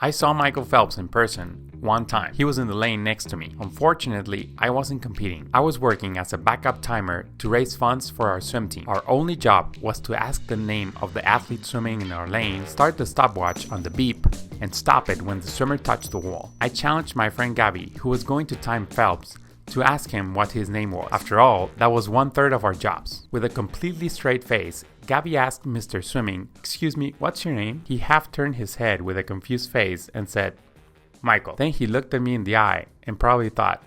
I saw Michael Phelps in person one time. He was in the lane next to me. Unfortunately, I wasn't competing. I was working as a backup timer to raise funds for our swim team. Our only job was to ask the name of the athlete swimming in our lane, start the stopwatch on the beep, and stop it when the swimmer touched the wall. I challenged my friend Gabby, who was going to time Phelps, to ask him what his name was. After all, that was 1/3 of our jobs. With a completely straight face, Gabby asked Mr. Swimming, "Excuse me, what's your name?" He half turned his head with a confused face and said, "Michael." Then he looked at me in the eye and probably thought,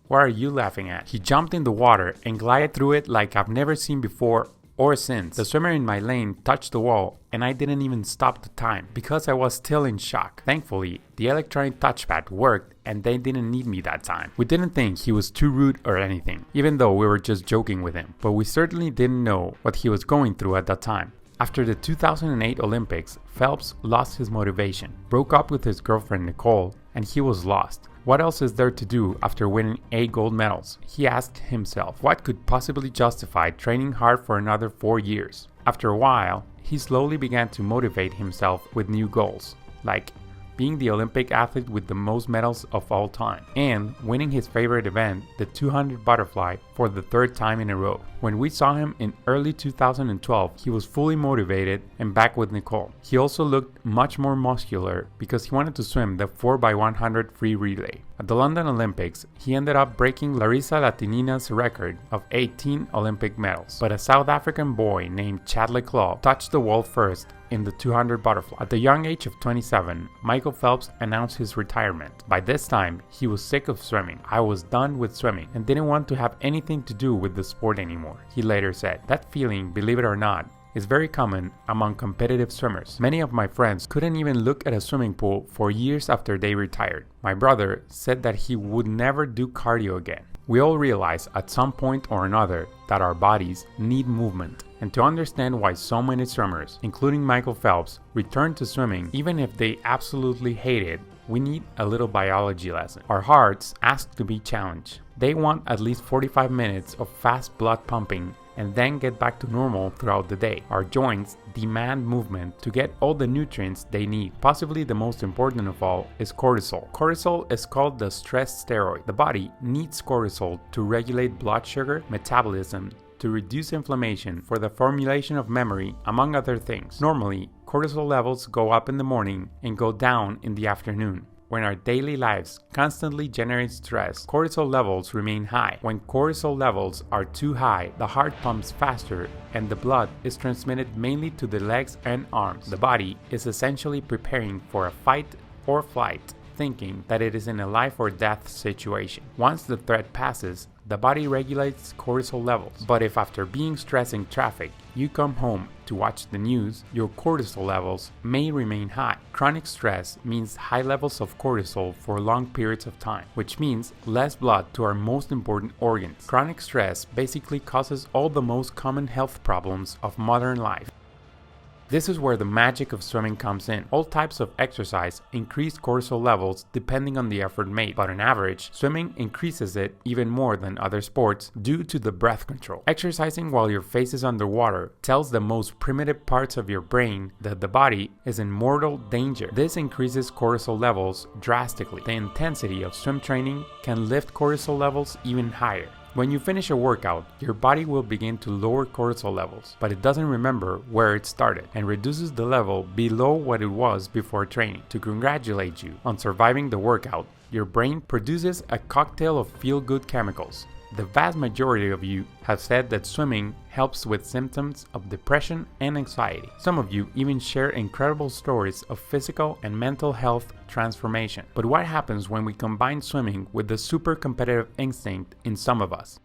"What are you laughing at?" He jumped in the water and glided through it like I've never seen before or since. The swimmer in my lane touched the wall and I didn't even stop the time because I was still in shock. Thankfully, the electronic touchpad worked and they didn't need me that time. We didn't think he was too rude or anything, even though we were just joking with him, but we certainly didn't know what he was going through at that time. After the 2008 Olympics, Phelps lost his motivation, broke up with his girlfriend Nicole, and he was lost. What else is there to do after winning 8 gold medals? He asked himself, what could possibly justify training hard for another 4 years? After a while, he slowly began to motivate himself with new goals, like being the Olympic athlete with the most medals of all time, and winning his favorite event, the 200 butterfly, for the 3rd time in a row. When we saw him in early 2012, he was fully motivated and back with Nicole. He also looked much more muscular because he wanted to swim the 4x100 free relay. At the London Olympics, he ended up breaking Larissa Latinina's record of 18 Olympic medals, but a South African boy named Chad Leclaw touched the wall first in the 200 butterfly. At the young age of 27, Michael Phelps announced his retirement. By this time, he was sick of swimming. "I was done with swimming and didn't want to have anything to do with the sport anymore," he later said. That feeling, believe it or not, is very common among competitive swimmers. Many of my friends couldn't even look at a swimming pool for years after they retired. My brother said that he would never do cardio again. We all realize at some point or another that our bodies need movement. And to understand why so many swimmers, including Michael Phelps, return to swimming even if they absolutely hate it, we need a little biology lesson. Our hearts ask to be challenged. They want at least 45 minutes of fast blood pumping and then get back to normal throughout the day. Our joints demand movement to get all the nutrients they need. Possibly the most important of all is cortisol. Cortisol is called the stress steroid. The body needs cortisol to regulate blood sugar metabolism, to reduce inflammation, for the formulation of memory, among other things. Normally, cortisol levels go up in the morning and go down in the afternoon. When our daily lives constantly generate stress, cortisol levels remain high. When cortisol levels are too high, the heart pumps faster and the blood is transmitted mainly to the legs and arms. The body is essentially preparing for a fight or flight, thinking that it is in a life or death situation. Once the threat passes, the body regulates cortisol levels. But if after being stressed in traffic, you come home to watch the news, your cortisol levels may remain high. Chronic stress means high levels of cortisol for long periods of time, which means less blood to our most important organs. Chronic stress basically causes all the most common health problems of modern life. This is where the magic of swimming comes in. All types of exercise increase cortisol levels depending on the effort made, but on average, swimming increases it even more than other sports due to the breath control. Exercising while your face is underwater tells the most primitive parts of your brain that the body is in mortal danger. This increases cortisol levels drastically. The intensity of swim training can lift cortisol levels even higher. When you finish a workout, your body will begin to lower cortisol levels, but it doesn't remember where it started and reduces the level below what it was before training. To congratulate you on surviving the workout, your brain produces a cocktail of feel-good chemicals. The vast majority of you have said that swimming helps with symptoms of depression and anxiety. Some of you even share incredible stories of physical and mental health transformation. But what happens when we combine swimming with the super competitive instinct in some of us?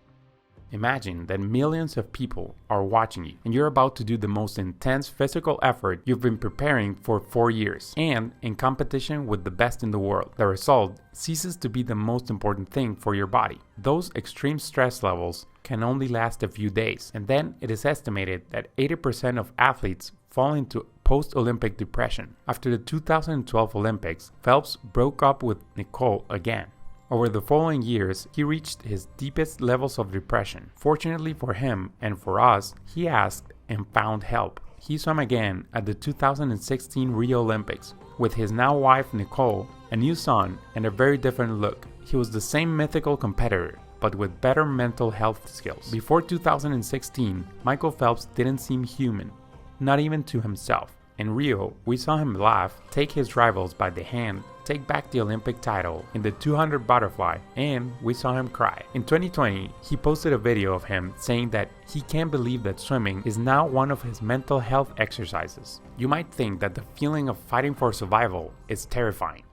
Imagine that millions of people are watching you and you're about to do the most intense physical effort you've been preparing for 4 years and in competition with the best in the world. The result ceases to be the most important thing for your body. Those extreme stress levels can only last a few days, and then it is estimated that 80% of athletes fall into post-Olympic depression. After the 2012 Olympics, Phelps broke up with Nicole again. Over the following years, he reached his deepest levels of depression. Fortunately for him and for us, he asked and found help. He swam again at the 2016 Rio Olympics, With his now wife Nicole, a new son, and a very different look, he was the same mythical competitor, but with better mental health skills. Before 2016, Michael Phelps didn't seem human, not even to himself. In Rio, we saw him laugh, take his rivals by the hand, take back the Olympic title in the 200 butterfly, and we saw him cry. In 2020, he posted a video of him saying that he can't believe that swimming is now one of his mental health exercises. You might think that the feeling of fighting for survival is terrifying.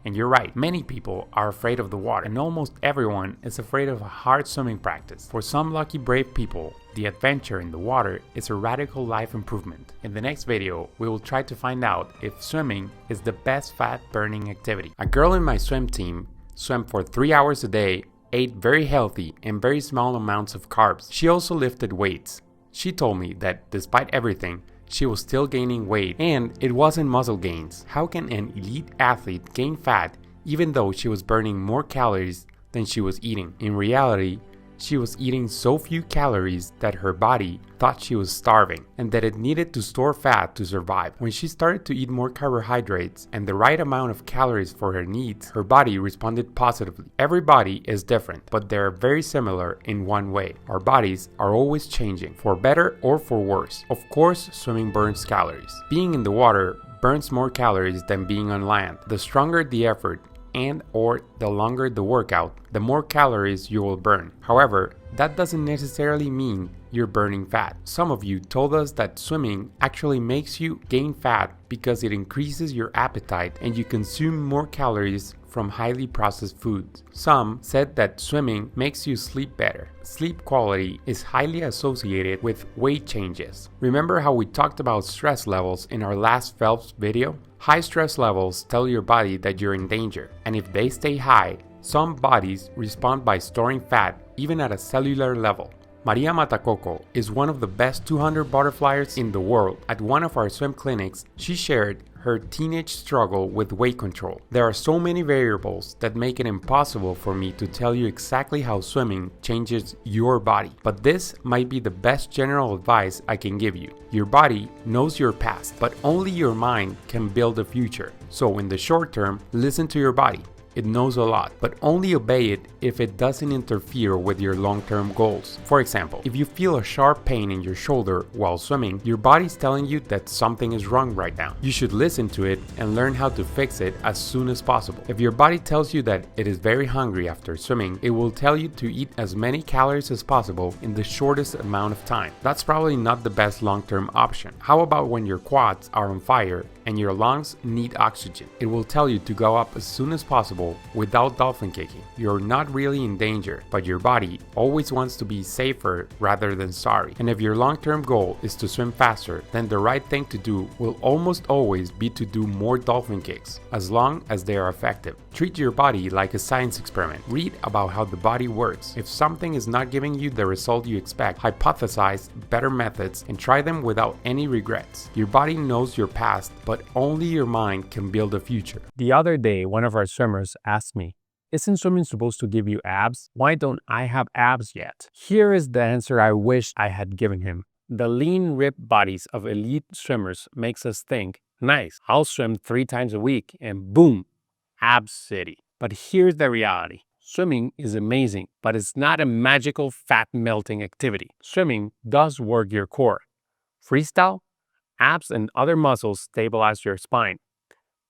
And you're right, many people are afraid of the water, and almost everyone is afraid of a hard swimming practice. For some lucky brave people, the adventure in the water is a radical life improvement. In the next video, we will try to find out if swimming is the best fat burning activity. A girl in my swim team swam for 3 hours a day, ate very healthy and very small amounts of carbs. She also lifted weights. She told me that despite everything, she was still gaining weight, and it wasn't muscle gains. How can an elite athlete gain fat even though she was burning more calories than she was eating? In reality, she was eating so few calories that her body thought she was starving and that it needed to store fat to survive. When she started to eat more carbohydrates and the right amount of calories for her needs, her body responded positively. Every body is different, but they are very similar in one way. Our bodies are always changing, for better or for worse. Of course, swimming burns calories. Being in the water burns more calories than being on land. The stronger the effort and or the longer the workout, the more calories you will burn. However, that doesn't necessarily mean you're burning fat. Some of you told us that swimming actually makes you gain fat because it increases your appetite and you consume more calories from highly processed foods. Some said that swimming makes you sleep better. Sleep quality is highly associated with weight changes. Remember how we talked about stress levels in our last Phelps video? High stress levels tell your body that you're in danger, and if they stay high, some bodies respond by storing fat even at a cellular level. Maria Matacoco is one of the best 200 butterflies in the world. At one of our swim clinics, she shared her teenage struggle with weight control. There are so many variables that make it impossible for me to tell you exactly how swimming changes your body, but this might be the best general advice I can give you. Your body knows your past, but only your mind can build a future. So in the short term, listen to your body. It knows a lot, but only obey it if it doesn't interfere with your long-term goals. For example, if you feel a sharp pain in your shoulder while swimming, your body's telling you that something is wrong right now. You should listen to it and learn how to fix it as soon as possible. If your body tells you that it is very hungry after swimming, it will tell you to eat as many calories as possible in the shortest amount of time. That's probably not the best long-term option. How about when your quads are on fire and your lungs need oxygen? It will tell you to go up as soon as possible without dolphin kicking. You're not really in danger, but your body always wants to be safer rather than sorry. And if your long-term goal is to swim faster, then the right thing to do will almost always be to do more dolphin kicks, as long as they are effective. Treat your body like a science experiment. Read about how the body works. If something is not giving you the result you expect, hypothesize better methods and try them without any regrets. Your body knows your past, but only your mind can build a future. The other day, one of our swimmers asked me, "Isn't swimming supposed to give you abs? Why don't I have abs yet?" Here is the answer I wish I had given him. The lean, ripped bodies of elite swimmers makes us think, nice, I'll swim 3 times a week and boom, abs city. But here's the reality. Swimming is amazing, but it's not a magical fat melting activity. Swimming does work your core. Freestyle, abs and other muscles stabilize your spine.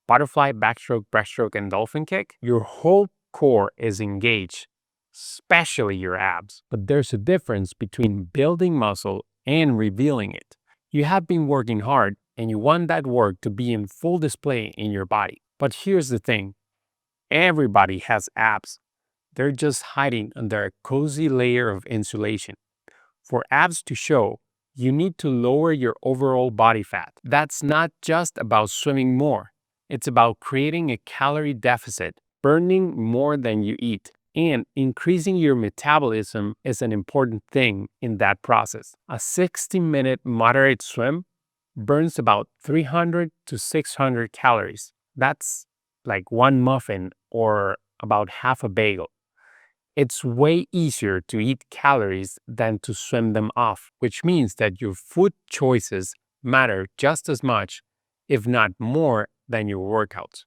Butterfly, backstroke, breaststroke, and dolphin kick, your whole core is engaged, especially your abs. But there's a difference between building muscle and revealing it. You have been working hard and you want that work to be in full display in your body. But here's the thing, everybody has abs. They're just hiding under a cozy layer of insulation. For abs to show, you need to lower your overall body fat. That's not just about swimming more. It's about creating a calorie deficit, burning more than you eat, and increasing your metabolism is an important thing in that process. A 60-minute moderate swim burns about 300 to 600 calories. That's like one muffin or about half a bagel. It's way easier to eat calories than to swim them off, which means that your food choices matter just as much if not more, than your workouts.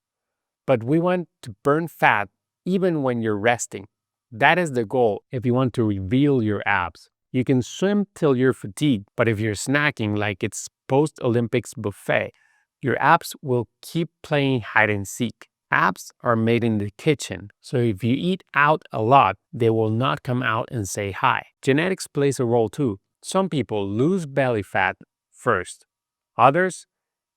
But we want to burn fat even when you're resting. That is the goal if you want to reveal your abs. You can swim till you're fatigued, but if you're snacking like it's post-Olympics buffet, your abs will keep playing hide and seek. Abs are made in the kitchen, so if you eat out a lot, they will not come out and say hi. Genetics plays a role too. Some people lose belly fat first. Others,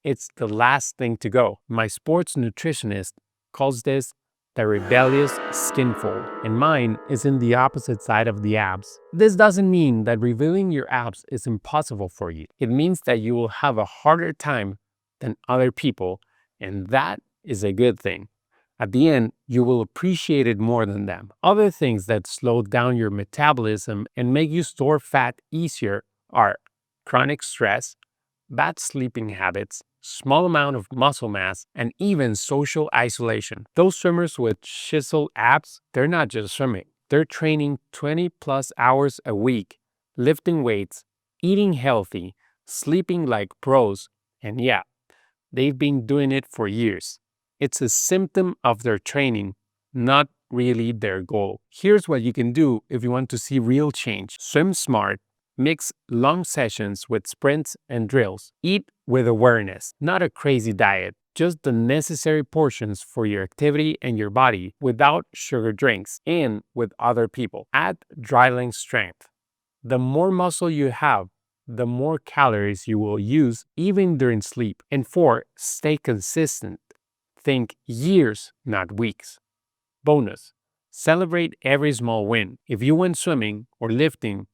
it's the last thing to go. My sports nutritionist calls this the rebellious skin fold, and mine is in the opposite side of the abs. This doesn't mean that revealing your abs is impossible for you. It means that you will have a harder time than other people, and that is a good thing. At the end, you will appreciate it more than them. Other things that slow down your metabolism and make you store fat easier are chronic stress, bad sleeping habits, small amount of muscle mass, and even social isolation. Those swimmers with chiseled abs, they're not just swimming. They're training 20 plus hours a week, lifting weights, eating healthy, sleeping like pros, and yeah, they've been doing it for years. It's a symptom of their training, not really their goal. Here's what you can do if you want to see real change. Swim smart. Mix long sessions with sprints and drills. Eat with awareness, not a crazy diet, just the necessary portions for your activity and your body without sugar drinks and with other people. Add dry length strength. The more muscle you have, the more calories you will use even during sleep. And 4, stay consistent. Think years, not weeks. Bonus, celebrate every small win. If you win swimming or lifting,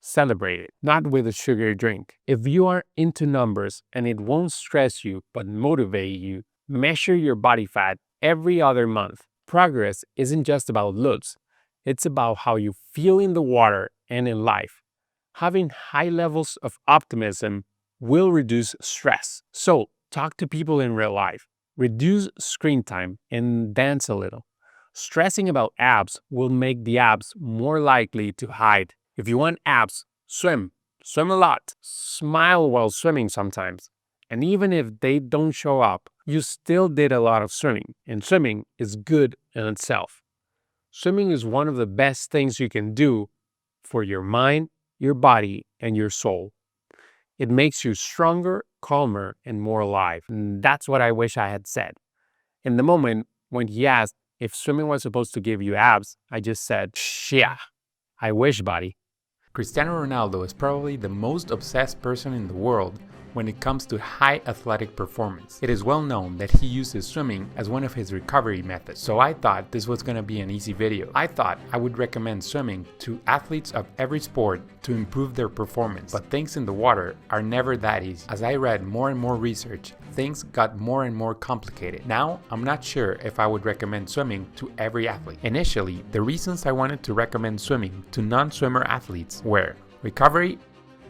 celebrate it, not with a sugary drink. If you are into numbers and it won't stress you but motivate you, measure your body fat every other month. Progress isn't just about looks, it's about how you feel in the water and in life. Having high levels of optimism will reduce stress. So, talk to people in real life, reduce screen time, and dance a little. Stressing about abs will make the abs more likely to hide. If you want abs, swim. Swim a lot. Smile while swimming sometimes. And even if they don't show up, you still did a lot of swimming. And swimming is good in itself. Swimming is one of the best things you can do for your mind, your body, and your soul. It makes you stronger, calmer, and more alive. And that's what I wish I had said. In the moment when he asked if swimming was supposed to give you abs, I just said, yeah, I wish, buddy. Cristiano Ronaldo is probably the most obsessed person in the world when it comes to high athletic performance. It is well known that he uses swimming as one of his recovery methods, so I thought this was going to be an easy video. I thought I would recommend swimming to athletes of every sport to improve their performance, but things in the water are never that easy. As I read more and more research, things got more and more complicated. Now, I'm not sure if I would recommend swimming to every athlete. Initially, the reasons I wanted to recommend swimming to non-swimmer athletes were recovery,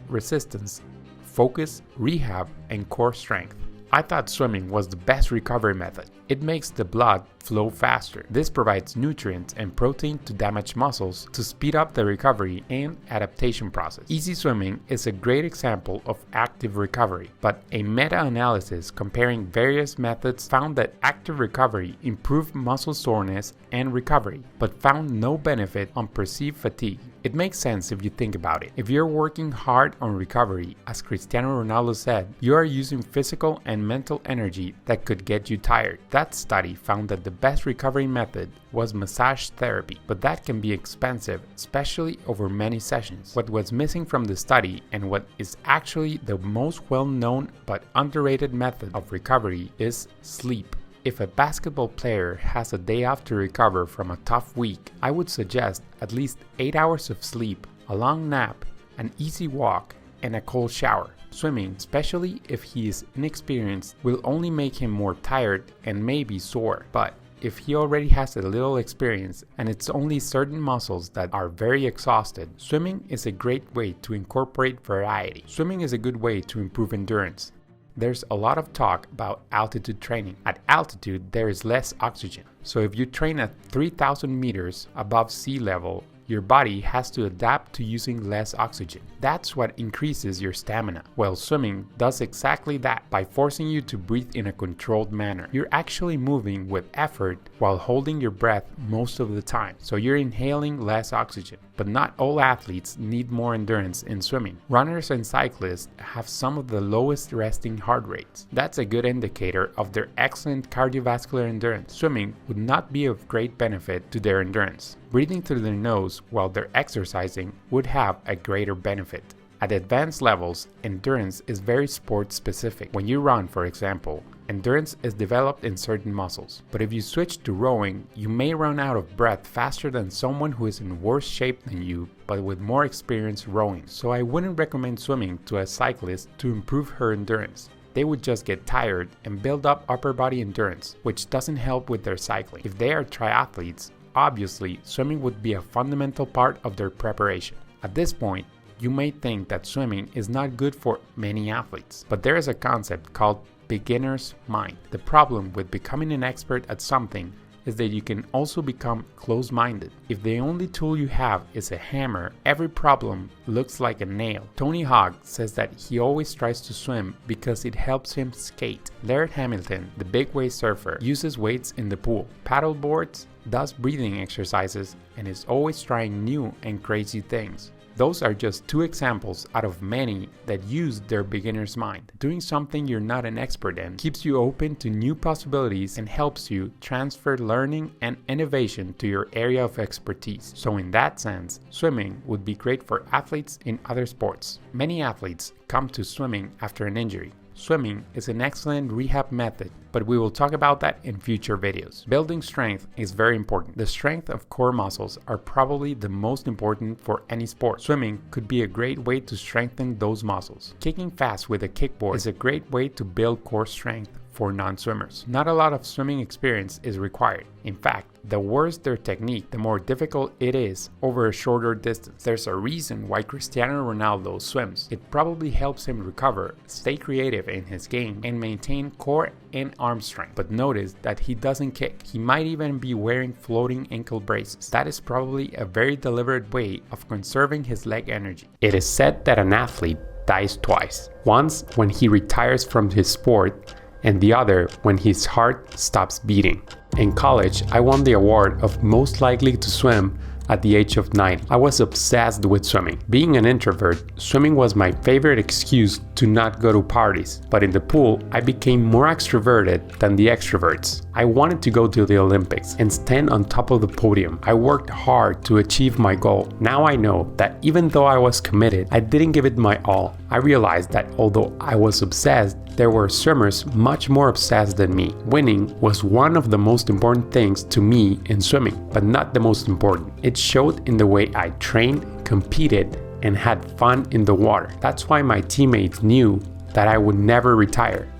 resistance, focus, rehab, and core strength. I thought swimming was the best recovery method. It makes the blood flow faster. This provides nutrients and protein to damaged muscles to speed up the recovery and adaptation process. Easy swimming is a great example of active recovery, but a meta-analysis comparing various methods found that active recovery improved muscle soreness and recovery, but found no benefit on perceived fatigue. It makes sense if you think about it. If you're working hard on recovery, as Cristiano Ronaldo said, you are using physical and mental energy that could get you tired. That study found that the best recovery method was massage therapy, but that can be expensive, especially over many sessions. What was missing from the study, and what is actually the most well-known but underrated method of recovery, is sleep. If a basketball player has a day off to recover from a tough week, I would suggest at least 8 hours of sleep, a long nap, an easy walk, and a cold shower. Swimming, especially if he is inexperienced, will only make him more tired and maybe sore. But if he already has a little experience and it's only certain muscles that are very exhausted, swimming is a great way to incorporate variety. Swimming is a good way to improve endurance. There's a lot of talk about altitude training. At altitude, there is less oxygen. So if you train at 3,000 meters above sea level, your body has to adapt to using less oxygen. That's what increases your stamina. Well, swimming does exactly that by forcing you to breathe in a controlled manner. You're actually moving with effort while holding your breath most of the time, so you're inhaling less oxygen. But not all athletes need more endurance in swimming. Runners and cyclists have some of the lowest resting heart rates. That's a good indicator of their excellent cardiovascular endurance. Swimming would not be of great benefit to their endurance. Breathing through their nose while they're exercising would have a greater benefit. At advanced levels, endurance is very sport specific. When you run, for example, endurance is developed in certain muscles. But if you switch to rowing, you may run out of breath faster than someone who is in worse shape than you, but with more experience rowing. So I wouldn't recommend swimming to a cyclist to improve her endurance. They would just get tired and build up upper body endurance, which doesn't help with their cycling. If they are triathletes, obviously swimming would be a fundamental part of their preparation. At this point, you may think that swimming is not good for many athletes, but there is a concept called beginner's mind. The problem with becoming an expert at something is that you can also become close-minded. If the only tool you have is a hammer, every problem looks like a nail. Tony Hawk says that he always tries to swim because it helps him skate. Laird Hamilton, the big wave surfer, uses weights in the pool, paddle boards, does breathing exercises, and is always trying new and crazy things. Those are just two examples out of many that use their beginner's mind. Doing something you're not an expert in keeps you open to new possibilities and helps you transfer learning and innovation to your area of expertise. So in that sense, swimming would be great for athletes in other sports. Many athletes come to swimming after an injury. Swimming is an excellent rehab method, but we will talk about that in future videos. Building strength is very important. The strength of core muscles are probably the most important for any sport. Swimming could be a great way to strengthen those muscles. Kicking fast with a kickboard is a great way to build core strength for non-swimmers. Not a lot of swimming experience is required. In fact, the worse their technique, the more difficult it is over a shorter distance. There's a reason why Cristiano Ronaldo swims. It probably helps him recover, stay creative in his game, and maintain core and arm strength. But notice that he doesn't kick. He might even be wearing floating ankle braces. That is probably a very deliberate way of conserving his leg energy. It is said that an athlete dies twice. Once when he retires from his sport, and the other when his heart stops beating. In college, I won the award of most likely to swim at the age of 9. I was obsessed with swimming. Being an introvert, swimming was my favorite excuse to not go to parties. But in the pool, I became more extroverted than the extroverts. I wanted to go to the Olympics and stand on top of the podium. I worked hard to achieve my goal. Now I know that even though I was committed, I didn't give it my all. I realized that although I was obsessed, there were swimmers much more obsessed than me. Winning was one of the most important things to me in swimming, but not the most important. It showed in the way I trained, competed, and had fun in the water. That's why my teammates knew that I would never retire,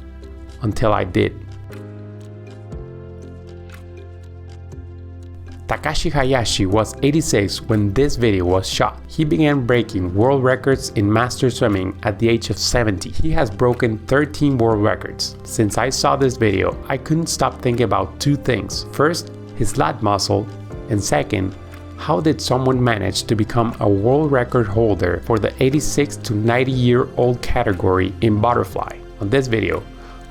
until I did. Takashi Hayashi was 86 when this video was shot. He began breaking world records in master swimming at the age of 70. He has broken 13 world records. Since I saw this video, I couldn't stop thinking about two things. First, his lat muscle, and second, how did someone manage to become a world record holder for the 86 to 90-year-old category in butterfly? On this video,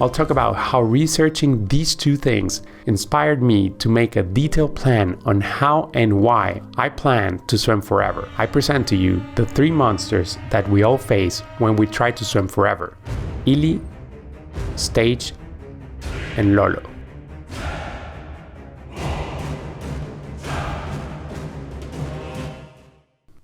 I'll talk about how researching these two things inspired me to make a detailed plan on how and why I plan to swim forever. I present to you the three monsters that we all face when we try to swim forever: Ili, Stage, and Lolo.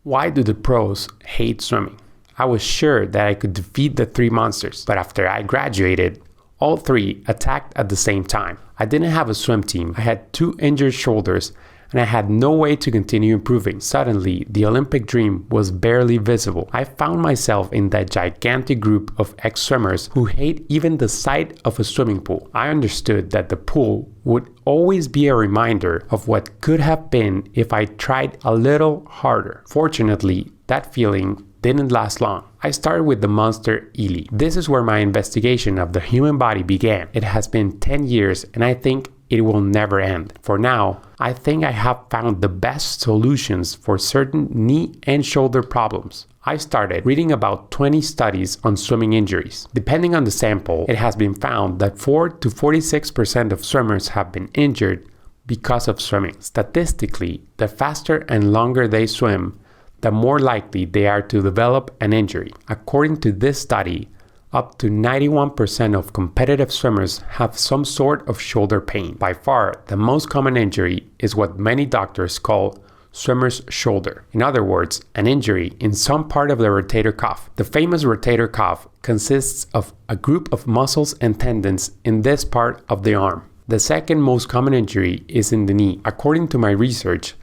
Why do the pros hate swimming? I was sure that I could defeat the three monsters, but after I graduated, all three attacked at the same time. I didn't have a swim team, I had 2 injured shoulders, and I had no way to continue improving. Suddenly, the Olympic dream was barely visible. I found myself in that gigantic group of ex-swimmers who hate even the sight of a swimming pool. I understood that the pool would always be a reminder of what could have been if I tried a little harder. Fortunately, that feeling didn't last long. I started with the monster Ili. This is where my investigation of the human body began. It has been 10 years and I think it will never end. For now, I think I have found the best solutions for certain knee and shoulder problems. I started reading about 20 studies on swimming injuries. Depending on the sample, it has been found that 4 to 46% of swimmers have been injured because of swimming. Statistically, the faster and longer they swim, the more likely they are to develop an injury. According to this study, up to 91% of competitive swimmers have some sort of shoulder pain. By far, the most common injury is what many doctors call swimmer's shoulder. In other words, an injury in some part of the rotator cuff. The famous rotator cuff consists of a group of muscles and tendons in this part of the arm. The second most common injury is in the knee. According to my research,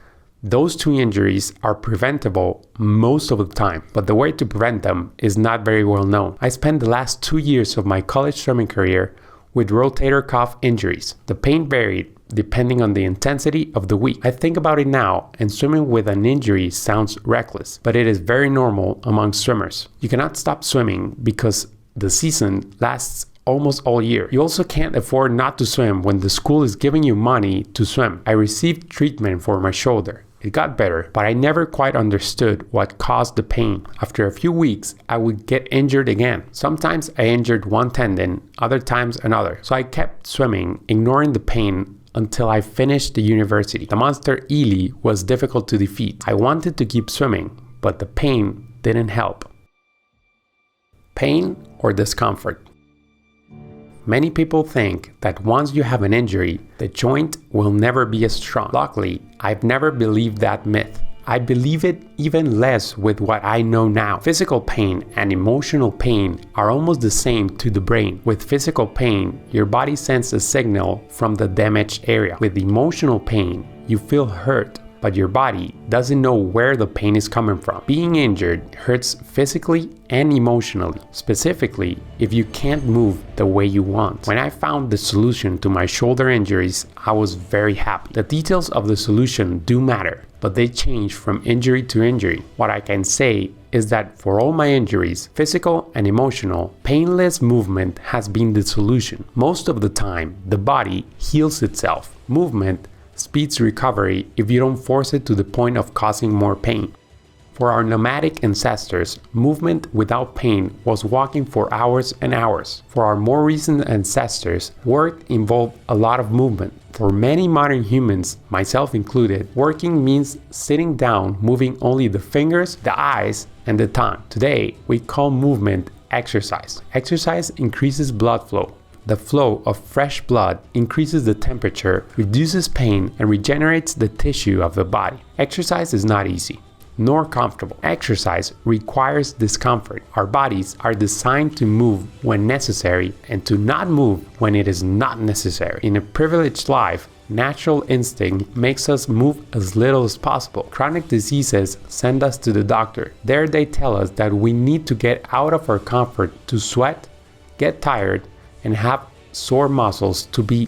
those two injuries are preventable most of the time, but the way to prevent them is not very well known. I spent the last 2 years of my college swimming career with rotator cuff injuries. The pain varied depending on the intensity of the week. I think about it now, and swimming with an injury sounds reckless, but it is very normal among swimmers. You cannot stop swimming because the season lasts almost all year. You also can't afford not to swim when the school is giving you money to swim. I received treatment for my shoulder. It got better, but I never quite understood what caused the pain. After a few weeks, I would get injured again. Sometimes I injured one tendon, other times another. So I kept swimming, ignoring the pain until I finished the university. The monster Ely was difficult to defeat. I wanted to keep swimming, but the pain didn't help. Pain or discomfort? Many people think that once you have an injury, the joint will never be as strong. Luckily, I've never believed that myth. I believe it even less with what I know now. Physical pain and emotional pain are almost the same to the brain. With physical pain, your body sends a signal from the damaged area. With emotional pain, you feel hurt, but your body doesn't know where the pain is coming from. Being injured hurts physically and emotionally, specifically if you can't move the way you want. When I found the solution to my shoulder injuries, I was very happy. The details of the solution do matter, but they change from injury to injury. What I can say is that for all my injuries, physical and emotional, painless movement has been the solution. Most of the time, the body heals itself. Movement speeds recovery if you don't force it to the point of causing more pain. For our nomadic ancestors, movement without pain was walking for hours and hours. For our more recent ancestors, work involved a lot of movement. For many modern humans, myself included, working means sitting down, moving only the fingers, the eyes, and the tongue. Today, we call movement exercise. Exercise increases blood flow. The flow of fresh blood increases the temperature, reduces pain, and regenerates the tissue of the body. Exercise is not easy, nor comfortable. Exercise requires discomfort. Our bodies are designed to move when necessary and to not move when it is not necessary. In a privileged life, natural instinct makes us move as little as possible. Chronic diseases send us to the doctor. There they tell us that we need to get out of our comfort to sweat, get tired, and have sore muscles to be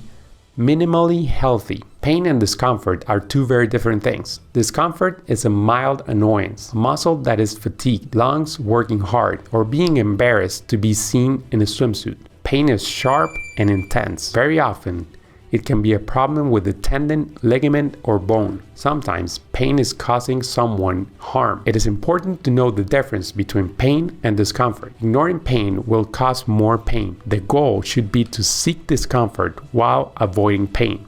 minimally healthy. Pain and discomfort are two very different things. Discomfort is a mild annoyance, a muscle that is fatigued, lungs working hard, or being embarrassed to be seen in a swimsuit. Pain is sharp and intense. Very often, it can be a problem with the tendon, ligament, or bone. Sometimes, pain is causing someone harm. It is important to know the difference between pain and discomfort. Ignoring pain will cause more pain. The goal should be to seek discomfort while avoiding pain.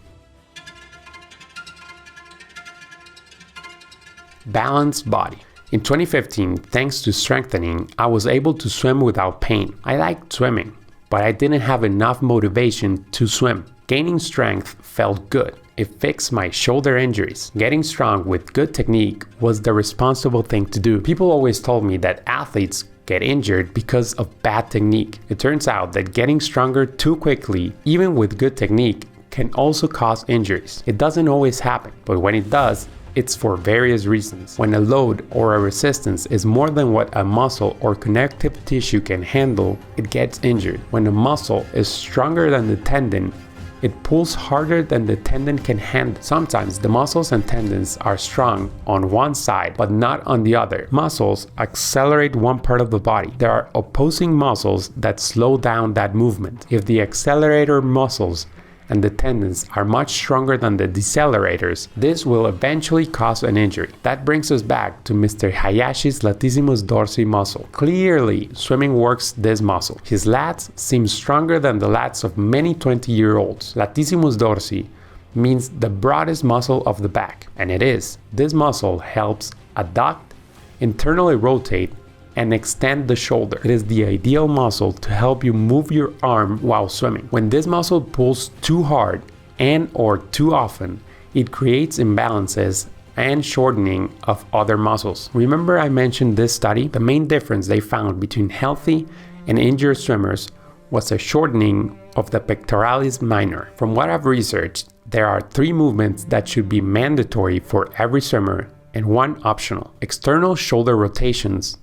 Balanced body. In 2015, thanks to strengthening, I was able to swim without pain. I liked swimming, but I didn't have enough motivation to swim. Gaining strength felt good. It fixed my shoulder injuries. Getting strong with good technique was the responsible thing to do. People always told me that athletes get injured because of bad technique. It turns out that getting stronger too quickly, even with good technique, can also cause injuries. It doesn't always happen, but when it does, it's for various reasons. When a load or a resistance is more than what a muscle or connective tissue can handle, it gets injured. When a muscle is stronger than the tendon, it pulls harder than the tendon can handle. Sometimes the muscles and tendons are strong on one side, but not on the other. Muscles accelerate one part of the body. There are opposing muscles that slow down that movement. If the accelerator muscles and the tendons are much stronger than the decelerators, this will eventually cause an injury. That brings us back to Mr. Hayashi's latissimus dorsi muscle. Clearly, swimming works this muscle. His lats seem stronger than the lats of many 20-year-olds. Latissimus dorsi means the broadest muscle of the back, and it is. This muscle helps adduct, internally rotate, and extend the shoulder. It is the ideal muscle to help you move your arm while swimming. When this muscle pulls too hard and/or too often, it creates imbalances and shortening of other muscles. Remember I mentioned this study? The main difference they found between healthy and injured swimmers was a shortening of the pectoralis minor. From what I've researched, there are 3 movements that should be mandatory for every swimmer and 1 optional. External shoulder rotations,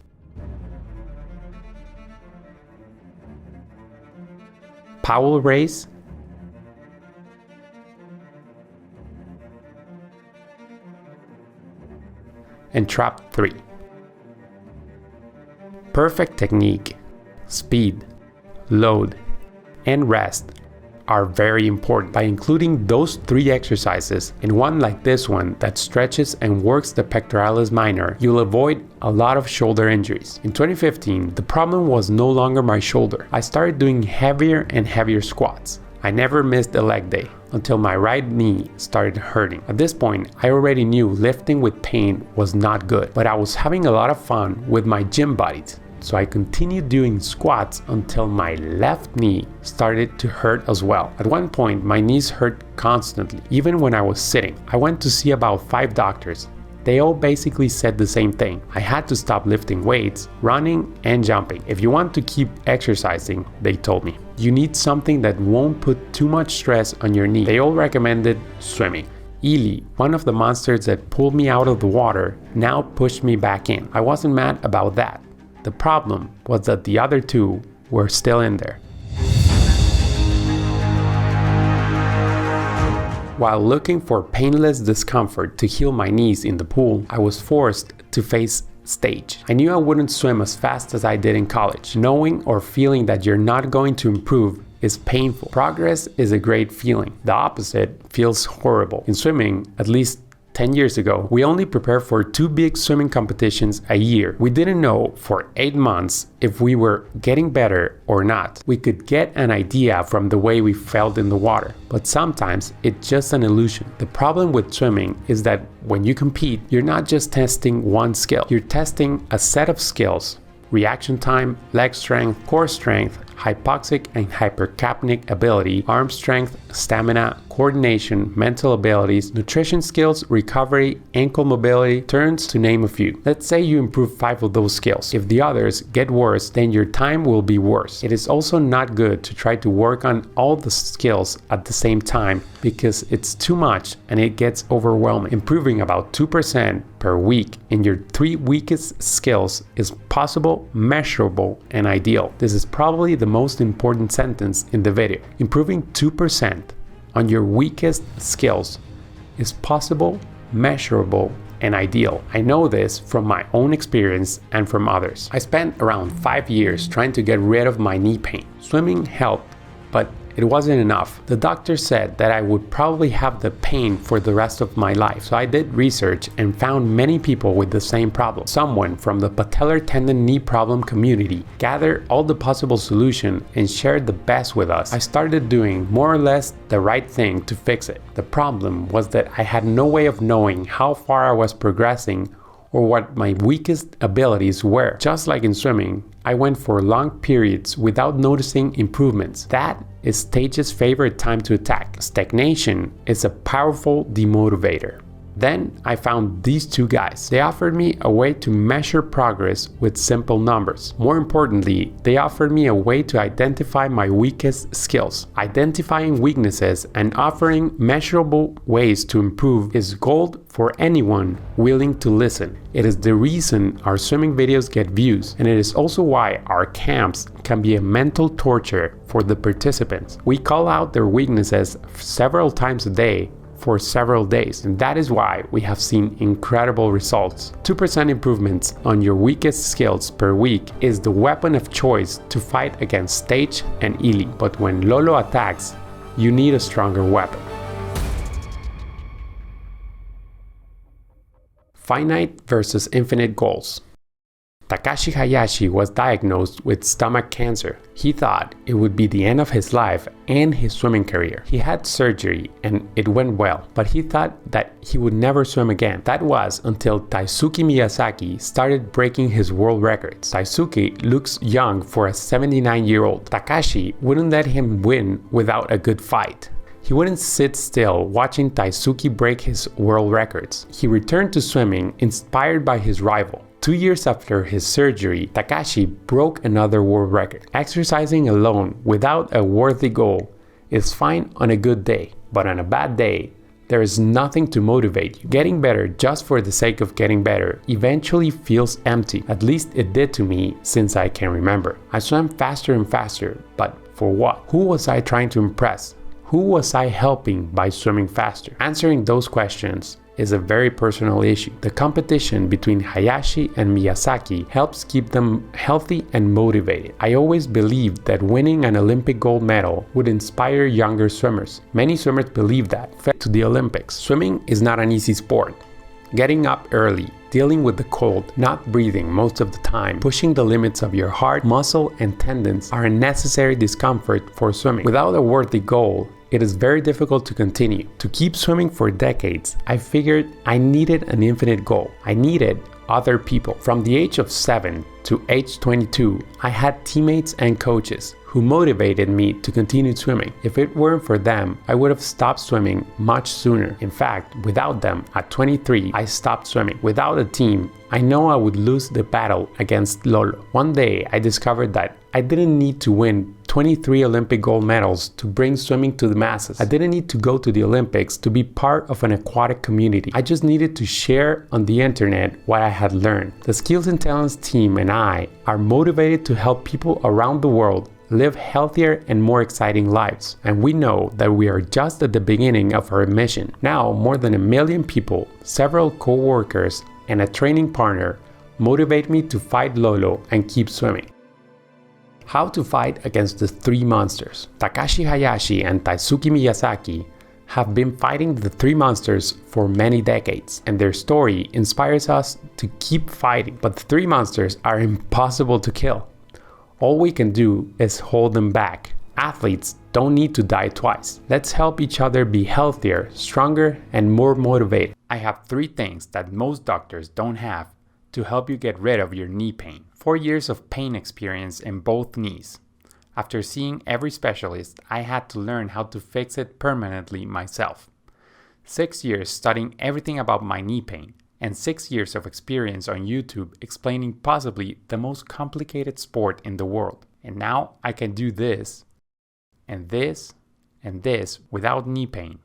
Powell raise, and trap 3. Perfect technique, speed, load, and rest are very important. By including those 3 exercises in one like this one that stretches and works the pectoralis minor, you'll avoid a lot of shoulder injuries. In 2015, the problem was no longer my shoulder. I started doing heavier and heavier squats. I never missed a leg day until my right knee started hurting. At this point, I already knew lifting with pain was not good, but I was having a lot of fun with my gym buddies. So I continued doing squats until my left knee started to hurt as well. At one point, my knees hurt constantly, even when I was sitting. I went to see about 5 doctors. They all basically said the same thing. I had to stop lifting weights, running, and jumping. If you want to keep exercising, they told me, you need something that won't put too much stress on your knee. They all recommended swimming. Ely, one of the monsters that pulled me out of the water, now pushed me back in. I wasn't mad about that. The problem was that the other 2 were still in there. While looking for painless discomfort to heal my knees in the pool, I was forced to face stage. I knew I wouldn't swim as fast as I did in college. Knowing or feeling that you're not going to improve is painful. Progress is a great feeling. The opposite feels horrible. In swimming, at least 10 years ago, we only prepared for 2 big swimming competitions a year. We didn't know for 8 months if we were getting better or not. We could get an idea from the way we felt in the water, but sometimes it's just an illusion. The problem with swimming is that when you compete, you're not just testing one skill. You're testing a set of skills: reaction time, leg strength, core strength, hypoxic and hypercapnic ability, arm strength, stamina, coordination, mental abilities, nutrition skills, recovery, ankle mobility, turns, to name a few. Let's say you improve 5 of those skills. If the others get worse, then your time will be worse. It is also not good to try to work on all the skills at the same time because it's too much and it gets overwhelming. Improving about 2% per week in your 3 weakest skills is possible, measurable, and ideal. This is probably the most important sentence in the video. Improving 2% on your weakest skills is possible, measurable, and ideal. I know this from my own experience and from others. I spent around 5 years trying to get rid of my knee pain. Swimming helped, but it wasn't enough. The doctor said that I would probably have the pain for the rest of my life. So I did research and found many people with the same problem. Someone from the patellar tendon knee problem community gathered all the possible solutions and shared the best with us. I started doing more or less the right thing to fix it. The problem was that I had no way of knowing how far I was progressing or what my weakest abilities were. Just like in swimming, I went for long periods without noticing improvements. That is stage's favorite time to attack. Stagnation is a powerful demotivator. Then I found these 2 guys. They offered me a way to measure progress with simple numbers. More importantly, they offered me a way to identify my weakest skills. Identifying weaknesses and offering measurable ways to improve is gold for anyone willing to listen. It is the reason our swimming videos get views, and it is also why our camps can be a mental torture for the participants. We call out their weaknesses several times a day for several days, and that is why we have seen incredible results. 2% improvements on your weakest skills per week is the weapon of choice to fight against Stage and Ely. But when Lolo attacks, you need a stronger weapon. Finite versus infinite goals. Takashi Hayashi was diagnosed with stomach cancer. He thought it would be the end of his life and his swimming career. He had surgery and it went well, but he thought that he would never swim again. That was until Taisuke Miyazaki started breaking his world records. Taisuke looks young for a 79-year-old. Takashi wouldn't let him win without a good fight. He wouldn't sit still watching Taisuke break his world records. He returned to swimming inspired by his rival. 2 years after his surgery, Takashi broke another world record. Exercising alone without a worthy goal is fine on a good day, but on a bad day, there is nothing to motivate you. Getting better just for the sake of getting better eventually feels empty. At least it did to me since I can remember. I swam faster and faster, but for what? Who was I trying to impress? Who was I helping by swimming faster? Answering those questions is a very personal issue. The competition between Hayashi and Miyazaki helps keep them healthy and motivated. I always believed that winning an Olympic gold medal would inspire younger swimmers. Many swimmers believe that. To the Olympics, swimming is not an easy sport. Getting up early, dealing with the cold, not breathing most of the time, pushing the limits of your heart, muscle, and tendons are a necessary discomfort for swimming. Without a worthy goal, it is very difficult to continue. To keep swimming for decades, I figured I needed an infinite goal. I needed other people. From the age of 7 to age 22, I had teammates and coaches who motivated me to continue swimming. If it weren't for them, I would have stopped swimming much sooner. In fact, without them, at 23, I stopped swimming. Without a team, I know I would lose the battle against Lolo. One day, I discovered that I didn't need to win 23 Olympic gold medals to bring swimming to the masses. I didn't need to go to the Olympics to be part of an aquatic community. I just needed to share on the internet what I had learned. The Skills and Talents team and I are motivated to help people around the world live healthier and more exciting lives. And we know that we are just at the beginning of our mission. Now, more than 1 million people, several co-workers, and a training partner motivate me to fight Lolo and keep swimming. How to fight against the three monsters. Takashi Hayashi and Taisuke Miyazaki have been fighting the three monsters for many decades, and their story inspires us to keep fighting. But the three monsters are impossible to kill. All we can do is hold them back. Athletes don't need to die twice. Let's help each other be healthier, stronger, and more motivated. I have 3 things that most doctors don't have to help you get rid of your knee pain. 4 years of pain experience in both knees. After seeing every specialist, I had to learn how to fix it permanently myself. 6 years studying everything about my knee pain, and 6 years of experience on YouTube explaining possibly the most complicated sport in the world. And now I can do this, and this, and this without knee pain.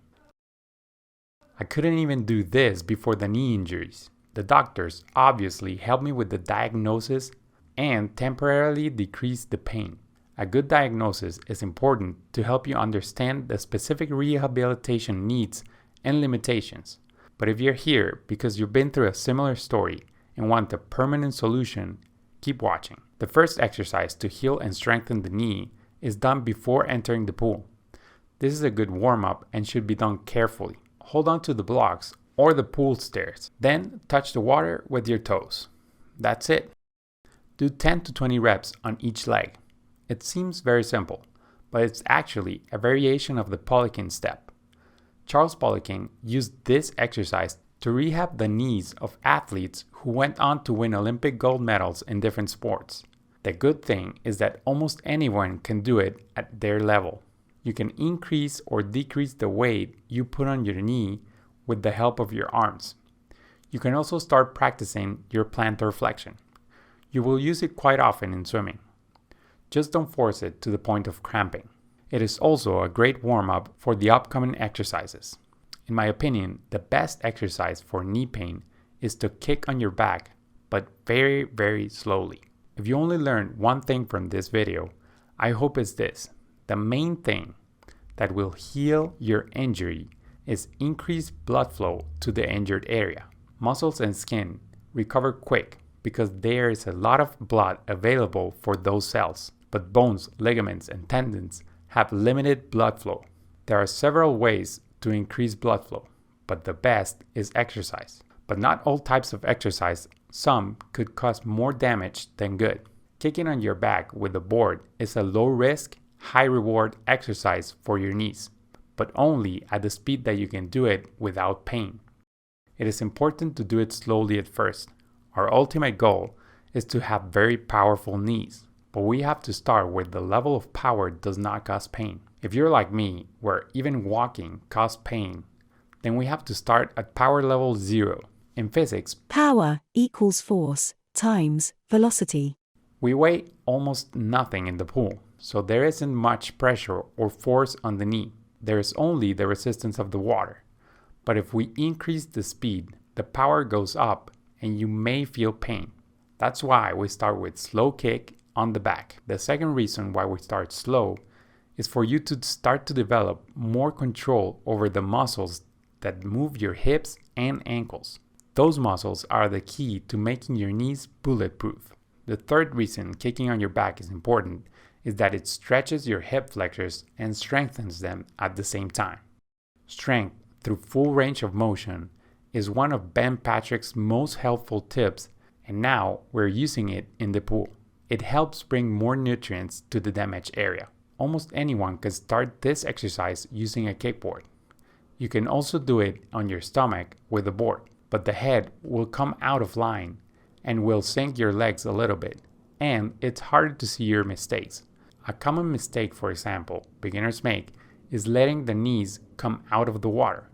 I couldn't even do this before the knee injuries. The doctors obviously helped me with the diagnosis and temporarily decreased the pain. A good diagnosis is important to help you understand the specific rehabilitation needs and limitations. But if you're here because you've been through a similar story and want a permanent solution, keep watching. The first exercise to heal and strengthen the knee is done before entering the pool. This is a good warm-up and should be done carefully. Hold on to the blocks or the pool stairs. Then touch the water with your toes. That's it. Do 10 to 20 reps on each leg. It seems very simple, but it's actually a variation of the Poliquin step. Charles Poliquin used this exercise to rehab the knees of athletes who went on to win Olympic gold medals in different sports. The good thing is that almost anyone can do it at their level. You can increase or decrease the weight you put on your knee with the help of your arms. You can also start practicing your plantar flexion. You will use it quite often in swimming. Just don't force it to the point of cramping. It is also a great warm-up for the upcoming exercises. In my opinion, the best exercise for knee pain is to kick on your back, but very, very slowly. If you only learned one thing from this video, I hope it's this. The main thing that will heal your injury is increased blood flow to the injured area. Muscles and skin recover quick because there is a lot of blood available for those cells, but bones, ligaments, and tendons have limited blood flow. There are several ways to increase blood flow, but the best is exercise. But not all types of exercise, some could cause more damage than good. Kicking on your back with a board is a low risk, high reward exercise for your knees, but only at the speed that you can do it without pain. It is important to do it slowly at first. Our ultimate goal is to have very powerful knees, but we have to start where the level of power does not cause pain. If you're like me, where even walking causes pain, then we have to start at power level 0. In physics, power equals force times velocity. We weigh almost nothing in the pool, so there isn't much pressure or force on the knee. There is only the resistance of the water. But if we increase the speed, the power goes up and you may feel pain. That's why we start with slow kick on the back. The second reason why we start slow is for you to start to develop more control over the muscles that move your hips and ankles. Those muscles are the key to making your knees bulletproof. The third reason kicking on your back is important is that it stretches your hip flexors and strengthens them at the same time. Strength through full range of motion is one of Ben Patrick's most helpful tips, and now we're using it in the pool. It helps bring more nutrients to the damaged area. Almost anyone can start this exercise using a kickboard. You can also do it on your stomach with a board, but the head will come out of line and will sink your legs a little bit, and it's harder to see your mistakes. A common mistake, for example, beginners make is letting the knees come out of the water.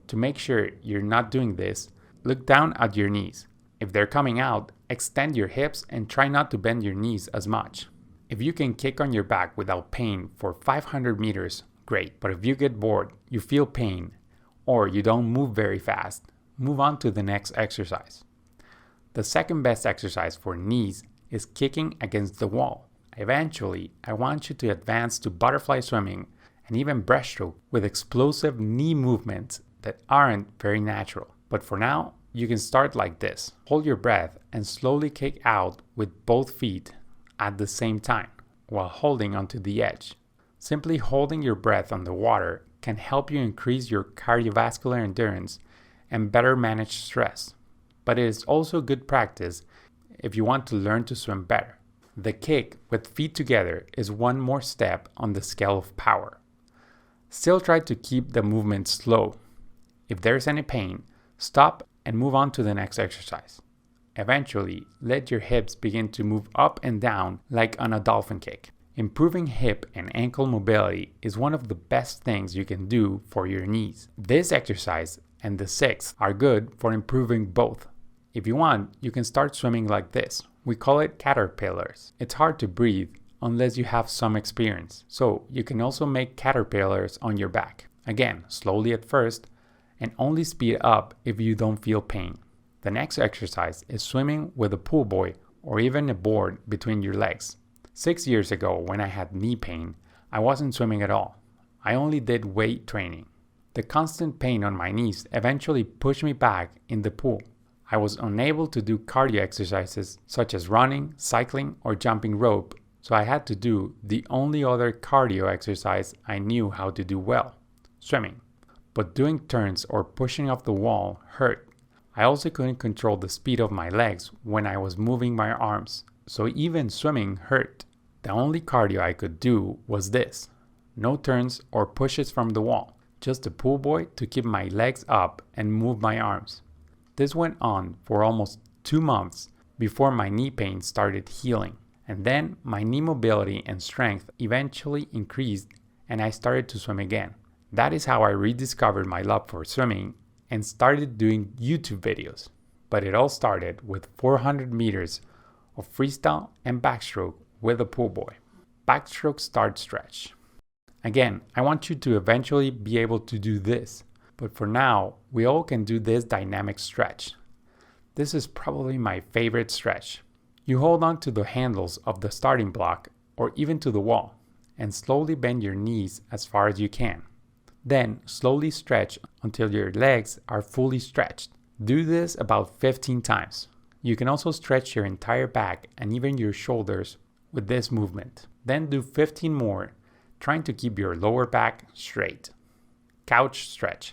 To make sure you're not doing this, look down at your knees. If they're coming out, extend your hips and try not to bend your knees as much. If you can kick on your back without pain for 500 meters, great. But if you get bored, you feel pain, or you don't move very fast, move on to the next exercise. The second best exercise for knees is kicking against the wall. Eventually, I want you to advance to butterfly swimming and even breaststroke with explosive knee movements that aren't very natural. But for now, you can start like this. Hold your breath and slowly kick out with both feet at the same time while holding onto the edge. Simply holding your breath on the water can help you increase your cardiovascular endurance and better manage stress. But it is also good practice if you want to learn to swim better. The kick with feet together is one more step on the scale of power. Still try to keep the movement slow. If there's any pain, stop and move on to the next exercise. Eventually, let your hips begin to move up and down like on a dolphin kick. Improving hip and ankle mobility is one of the best things you can do for your knees. This exercise and the sixth are good for improving both. If you want, you can start swimming like this. We call it caterpillars. It's hard to breathe unless you have some experience. So you can also make caterpillars on your back. Again, slowly at first, and only speed up if you don't feel pain. The next exercise is swimming with a pool buoy or even a board between your legs. 6 years ago, when I had knee pain, I wasn't swimming at all. I only did weight training. The constant pain on my knees eventually pushed me back in the pool. I was unable to do cardio exercises such as running, cycling, or jumping rope, so I had to do the only other cardio exercise I knew how to do well, swimming. But doing turns or pushing off the wall hurt. I also couldn't control the speed of my legs when I was moving my arms, so even swimming hurt. The only cardio I could do was this. No turns or pushes from the wall, just a pool buoy to keep my legs up and move my arms. This went on for almost 2 months before my knee pain started healing. And then my knee mobility and strength eventually increased and I started to swim again. That is how I rediscovered my love for swimming and started doing YouTube videos. But it all started with 400 meters of freestyle and backstroke with a pool buoy. Backstroke start stretch. Again, I want you to eventually be able to do this. But for now, we all can do this dynamic stretch. This is probably my favorite stretch. You hold on to the handles of the starting block or even to the wall and slowly bend your knees as far as you can. Then slowly stretch until your legs are fully stretched. Do this about 15 times. You can also stretch your entire back and even your shoulders with this movement. Then do 15 more, trying to keep your lower back straight. Couch stretch.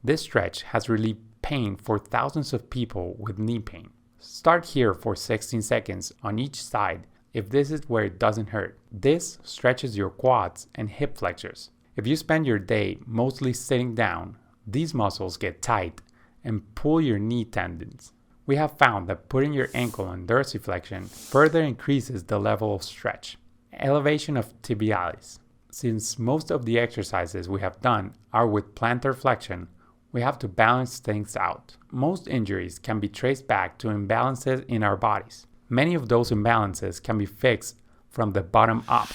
This stretch has relieved pain for thousands of people with knee pain. Start here for 16 seconds on each side if this is where it doesn't hurt. This stretches your quads and hip flexors. If you spend your day mostly sitting down, these muscles get tight and pull your knee tendons. We have found that putting your ankle on dorsiflexion further increases the level of stretch. Elevation of tibialis. Since most of the exercises we have done are with plantar flexion, we have to balance things out. Most injuries can be traced back to imbalances in our bodies. Many of those imbalances can be fixed from the bottom up.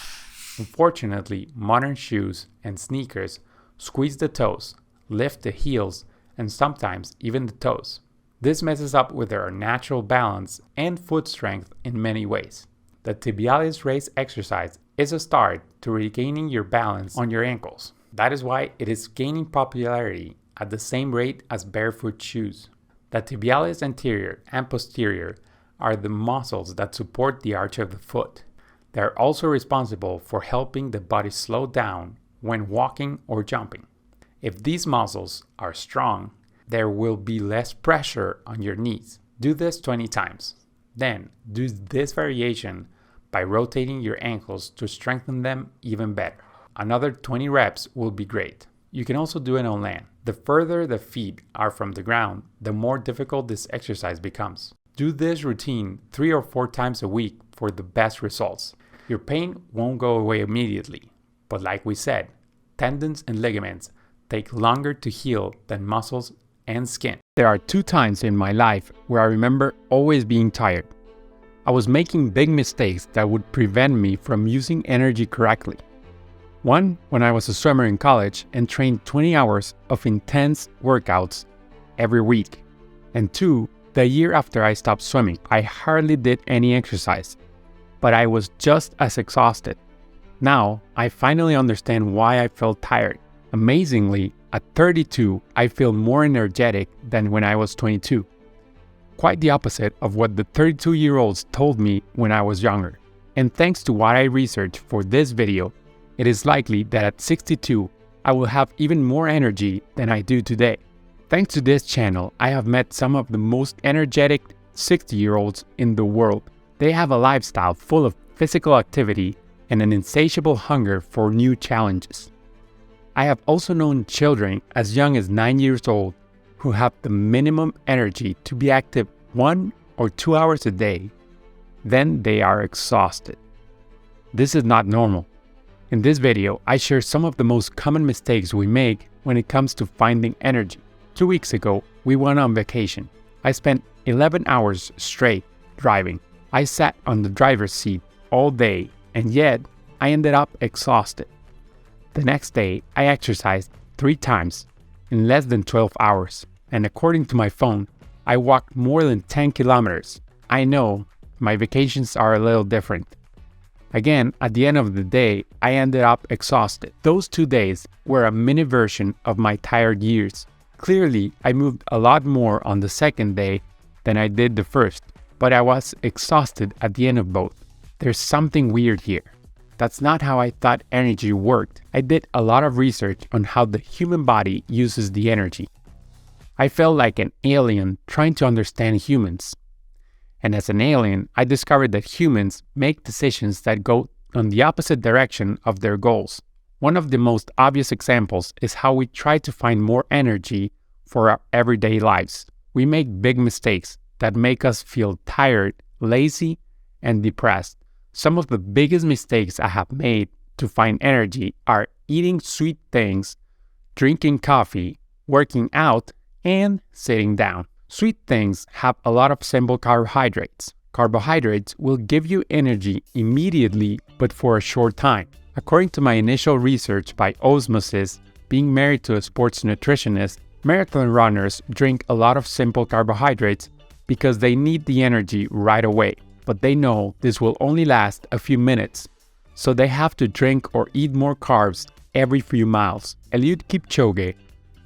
Unfortunately, modern shoes and sneakers squeeze the toes, lift the heels, and sometimes even the toes. This messes up with our natural balance and foot strength in many ways. The tibialis raise exercise is a start to regaining your balance on your ankles. That is why it is gaining popularity at the same rate as barefoot shoes. The tibialis anterior and posterior are the muscles that support the arch of the foot. They are also responsible for helping the body slow down when walking or jumping. If these muscles are strong, there will be less pressure on your knees. Do this 20 times. Then do this variation by rotating your ankles to strengthen them even better. Another 20 reps will be great. You can also do it on land. The further the feet are from the ground, the more difficult this exercise becomes. Do this routine 3 or 4 times a week for the best results. Your pain won't go away immediately, but like we said, tendons and ligaments take longer to heal than muscles and skin. There are 2 times in my life where I remember always being tired. I was making big mistakes that would prevent me from using energy correctly. One, when I was a swimmer in college and trained 20 hours of intense workouts every week. And 2, the year after I stopped swimming, I hardly did any exercise, but I was just as exhausted. Now, I finally understand why I felt tired. Amazingly, at 32, I feel more energetic than when I was 22. Quite the opposite of what the 32-year-olds told me when I was younger. And thanks to what I researched for this video, it is likely that at 62, I will have even more energy than I do today. Thanks to this channel, I have met some of the most energetic 60-year-olds in the world. They have a lifestyle full of physical activity and an insatiable hunger for new challenges. I have also known children as young as 9 years old who have the minimum energy to be active 1 or 2 hours a day. Then they are exhausted. This is not normal. In this video, I share some of the most common mistakes we make when it comes to finding energy. 2 weeks ago, we went on vacation. I spent 11 hours straight driving. I sat on the driver's seat all day, and yet I ended up exhausted. The next day, I exercised 3 times in less than 12 hours, and according to my phone, I walked more than 10 kilometers. I know, my vacations are a little different. Again, at the end of the day, I ended up exhausted. Those 2 days were a mini version of my tired years. Clearly, I moved a lot more on the second day than I did the first, but I was exhausted at the end of both. There's something weird here. That's not how I thought energy worked. I did a lot of research on how the human body uses the energy. I felt like an alien trying to understand humans. And as an alien, I discovered that humans make decisions that go on the opposite direction of their goals. One of the most obvious examples is how we try to find more energy for our everyday lives. We make big mistakes that make us feel tired, lazy, and depressed. Some of the biggest mistakes I have made to find energy are eating sweet things, drinking coffee, working out, and sitting down. Sweet things have a lot of simple carbohydrates. Carbohydrates will give you energy immediately, but for a short time. According to my initial research by osmosis, being married to a sports nutritionist, marathon runners drink a lot of simple carbohydrates because they need the energy right away. But they know this will only last a few minutes, so they have to drink or eat more carbs every few miles. Eliud Kipchoge,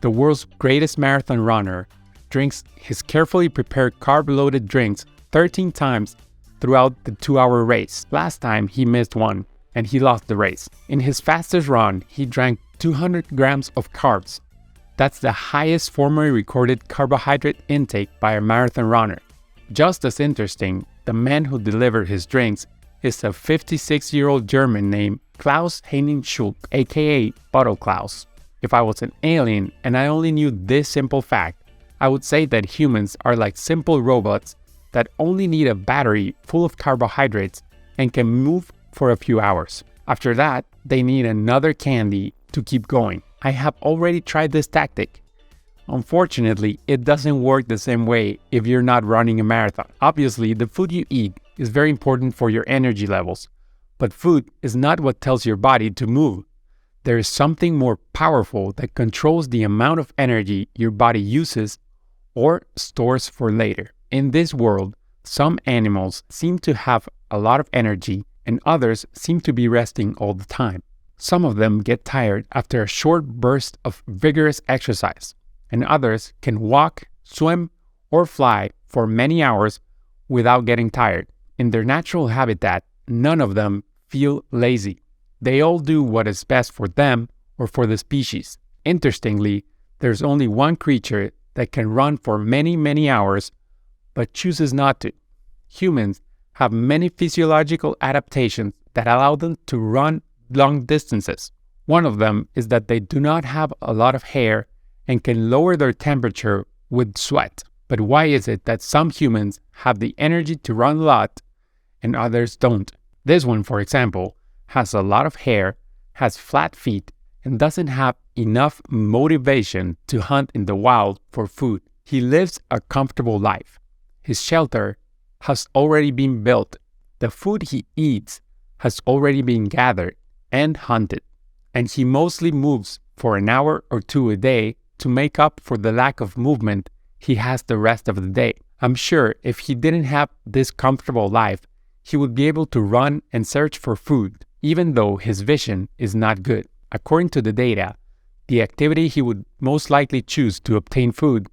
the world's greatest marathon runner, drinks his carefully prepared carb-loaded drinks 13 times throughout the 2-hour race. Last time he missed one. and he lost the race. In his fastest run, he drank 200 grams of carbs. That's the highest formerly recorded carbohydrate intake by a marathon runner. Just as interesting, the man who delivered his drinks is a 56-year-old German named Klaus Henning Schulk, aka Bottle Klaus. If I was an alien and I only knew this simple fact, I would say that humans are like simple robots that only need a battery full of carbohydrates and can move for a few hours. After that, they need another candy to keep going. I have already tried this tactic. Unfortunately, it doesn't work the same way if you're not running a marathon. Obviously, the food you eat is very important for your energy levels, but food is not what tells your body to move. There is something more powerful that controls the amount of energy your body uses or stores for later. In this world, some animals seem to have a lot of energy and others seem to be resting all the time. Some of them get tired after a short burst of vigorous exercise, and others can walk, swim, or fly for many hours without getting tired. In their natural habitat, none of them feel lazy. They all do what is best for them or for the species. Interestingly, there's only one creature that can run for many, many hours, but chooses not to. Humans have many physiological adaptations that allow them to run long distances. One of them is that they do not have a lot of hair and can lower their temperature with sweat. But why is it that some humans have the energy to run a lot and others don't? This one, for example, has a lot of hair, has flat feet, and doesn't have enough motivation to hunt in the wild for food. He lives a comfortable life. His shelter has already been built. The food he eats has already been gathered and hunted, and he mostly moves for an hour or two a day to make up for the lack of movement he has the rest of the day. I'm sure if he didn't have this comfortable life, he would be able to run and search for food, even though his vision is not good. According to the data, the activity he would most likely choose to obtain food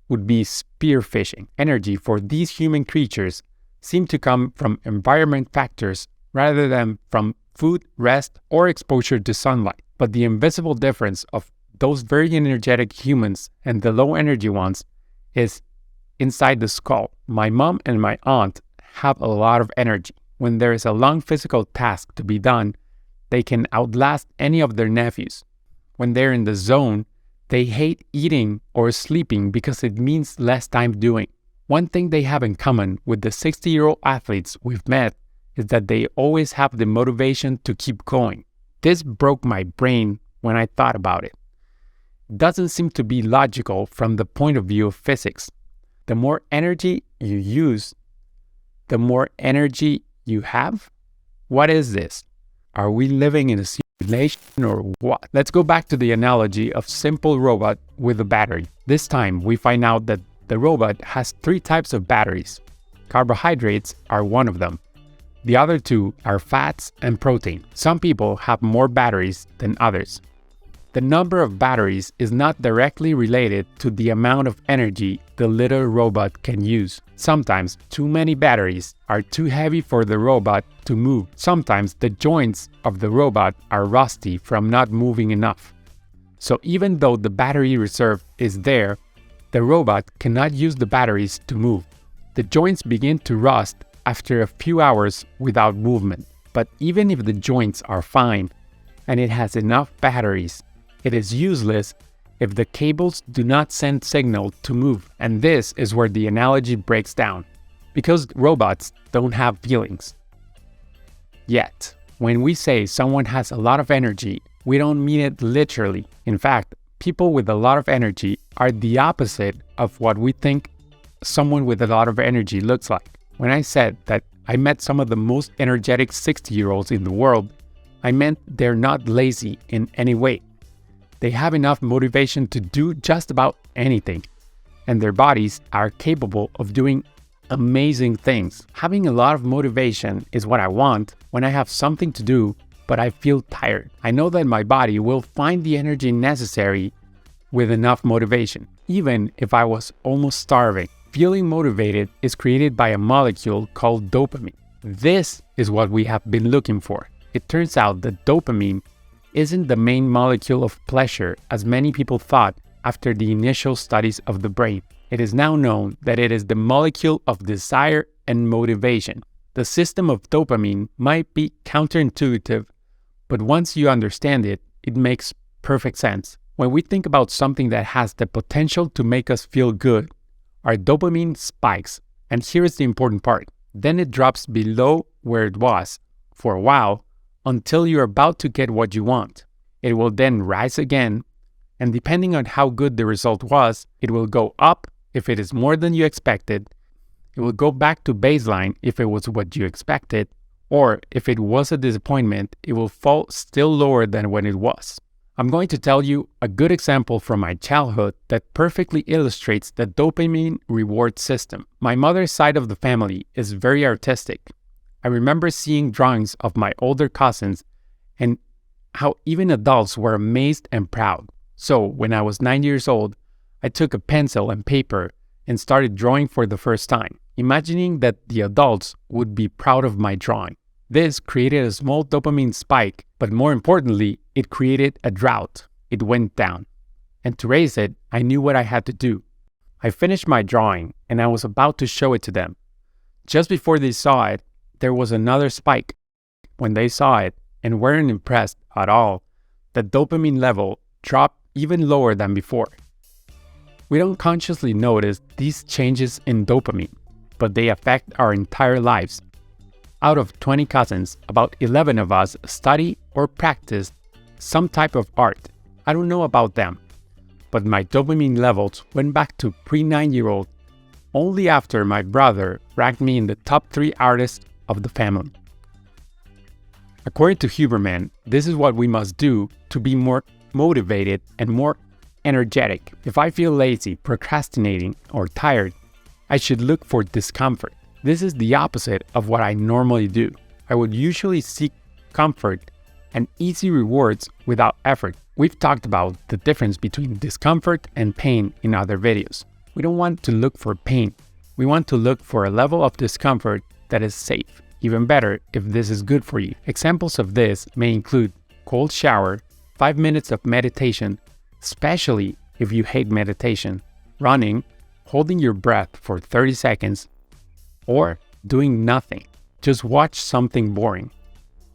would be spearfishing. Energy for these human creatures seem to come from environment factors rather than from food, rest, or exposure to sunlight. But the invisible difference of those very energetic humans and the low energy ones is inside the skull. My mom and my aunt have a lot of energy. When there is a long physical task to be done, they can outlast any of their nephews. When they're in the zone, they hate eating or sleeping because it means less time doing. One thing they have in common with the 60-year-old athletes we've met is that they always have the motivation to keep going. This broke my brain when I thought about it. It doesn't seem to be logical from the point of view of physics. The more energy you use, the more energy you have? What is this? Are we living in a simulation or what? Let's go back to the analogy of simple robot with a battery. This time we find out that the robot has 3 types of batteries. Carbohydrates are one of them. The other 2 are fats and protein. Some people have more batteries than others. The number of batteries is not directly related to the amount of energy the little robot can use. Sometimes too many batteries are too heavy for the robot to move. Sometimes the joints of the robot are rusty from not moving enough. So even though the battery reserve is there, the robot cannot use the batteries to move. The joints begin to rust after a few hours without movement. But even if the joints are fine and it has enough batteries, it is useless if the cables do not send signal to move. And this is where the analogy breaks down, because robots don't have feelings. Yet, when we say someone has a lot of energy, we don't mean it literally. In fact, people with a lot of energy are the opposite of what we think someone with a lot of energy looks like. When I said that I met some of the most energetic 60-year-olds in the world, I meant they're not lazy in any way. They have enough motivation to do just about anything, and their bodies are capable of doing amazing things. Having a lot of motivation is what I want when I have something to do, but I feel tired. I know that my body will find the energy necessary with enough motivation, even if I was almost starving. Feeling motivated is created by a molecule called dopamine. This is what we have been looking for. It turns out that dopamine isn't the main molecule of pleasure as many people thought after the initial studies of the brain. It is now known that it is the molecule of desire and motivation. The system of dopamine might be counterintuitive, but once you understand it, it makes perfect sense. When we think about something that has the potential to make us feel good, our dopamine spikes, and here is the important part. Then it drops below where it was for a while until you're about to get what you want. It will then rise again, and depending on how good the result was, it will go up if it is more than you expected. It will go back to baseline if it was what you expected, or if it was a disappointment, it will fall still lower than when it was. I'm going to tell you a good example from my childhood that perfectly illustrates the dopamine reward system. My mother's side of the family is very artistic. I remember seeing drawings of my older cousins and how even adults were amazed and proud. So when I was 9 years old, I took a pencil and paper and started drawing for the first time, imagining that the adults would be proud of my drawing. This created a small dopamine spike, but more importantly, it created a drought. It went down. And to raise it, I knew what I had to do. I finished my drawing and I was about to show it to them. Just before they saw it, there was another spike. When they saw it and weren't impressed at all, the dopamine level dropped even lower than before. We don't consciously notice these changes in dopamine, but they affect our entire lives. Out of 20 cousins, about 11 of us study or practice some type of art. I don't know about them, but my dopamine levels went back to pre-9-year-old only after my brother ranked me in the top 3 artists of the family. According to Huberman, this is what we must do to be more motivated and more energetic. If I feel lazy, procrastinating, or tired, I should look for discomfort. This is the opposite of what I normally do. I would usually seek comfort and easy rewards without effort. We've talked about the difference between discomfort and pain in other videos. We don't want to look for pain. We want to look for a level of discomfort that is safe. Even better if this is good for you. Examples of this may include cold shower, 5 minutes of meditation, especially if you hate meditation, running, holding your breath for 30 seconds, or doing nothing. Just watch something boring,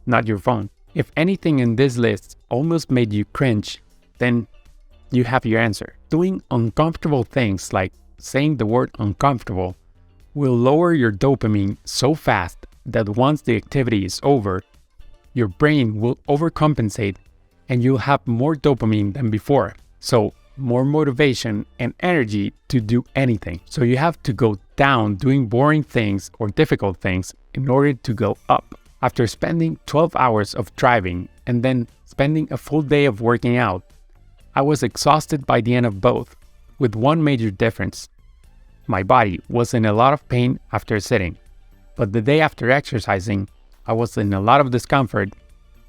not your phone. If anything in this list almost made you cringe, then you have your answer. Doing uncomfortable things like saying the word uncomfortable will lower your dopamine so fast that once the activity is over, your brain will overcompensate and you'll have more dopamine than before. So more motivation and energy to do anything. So you have to go down doing boring things or difficult things in order to go up. After spending 12 hours of driving and then spending a full day of working out, I was exhausted by the end of both, with one major difference. My body was in a lot of pain after sitting, but the day after exercising, I was in a lot of discomfort,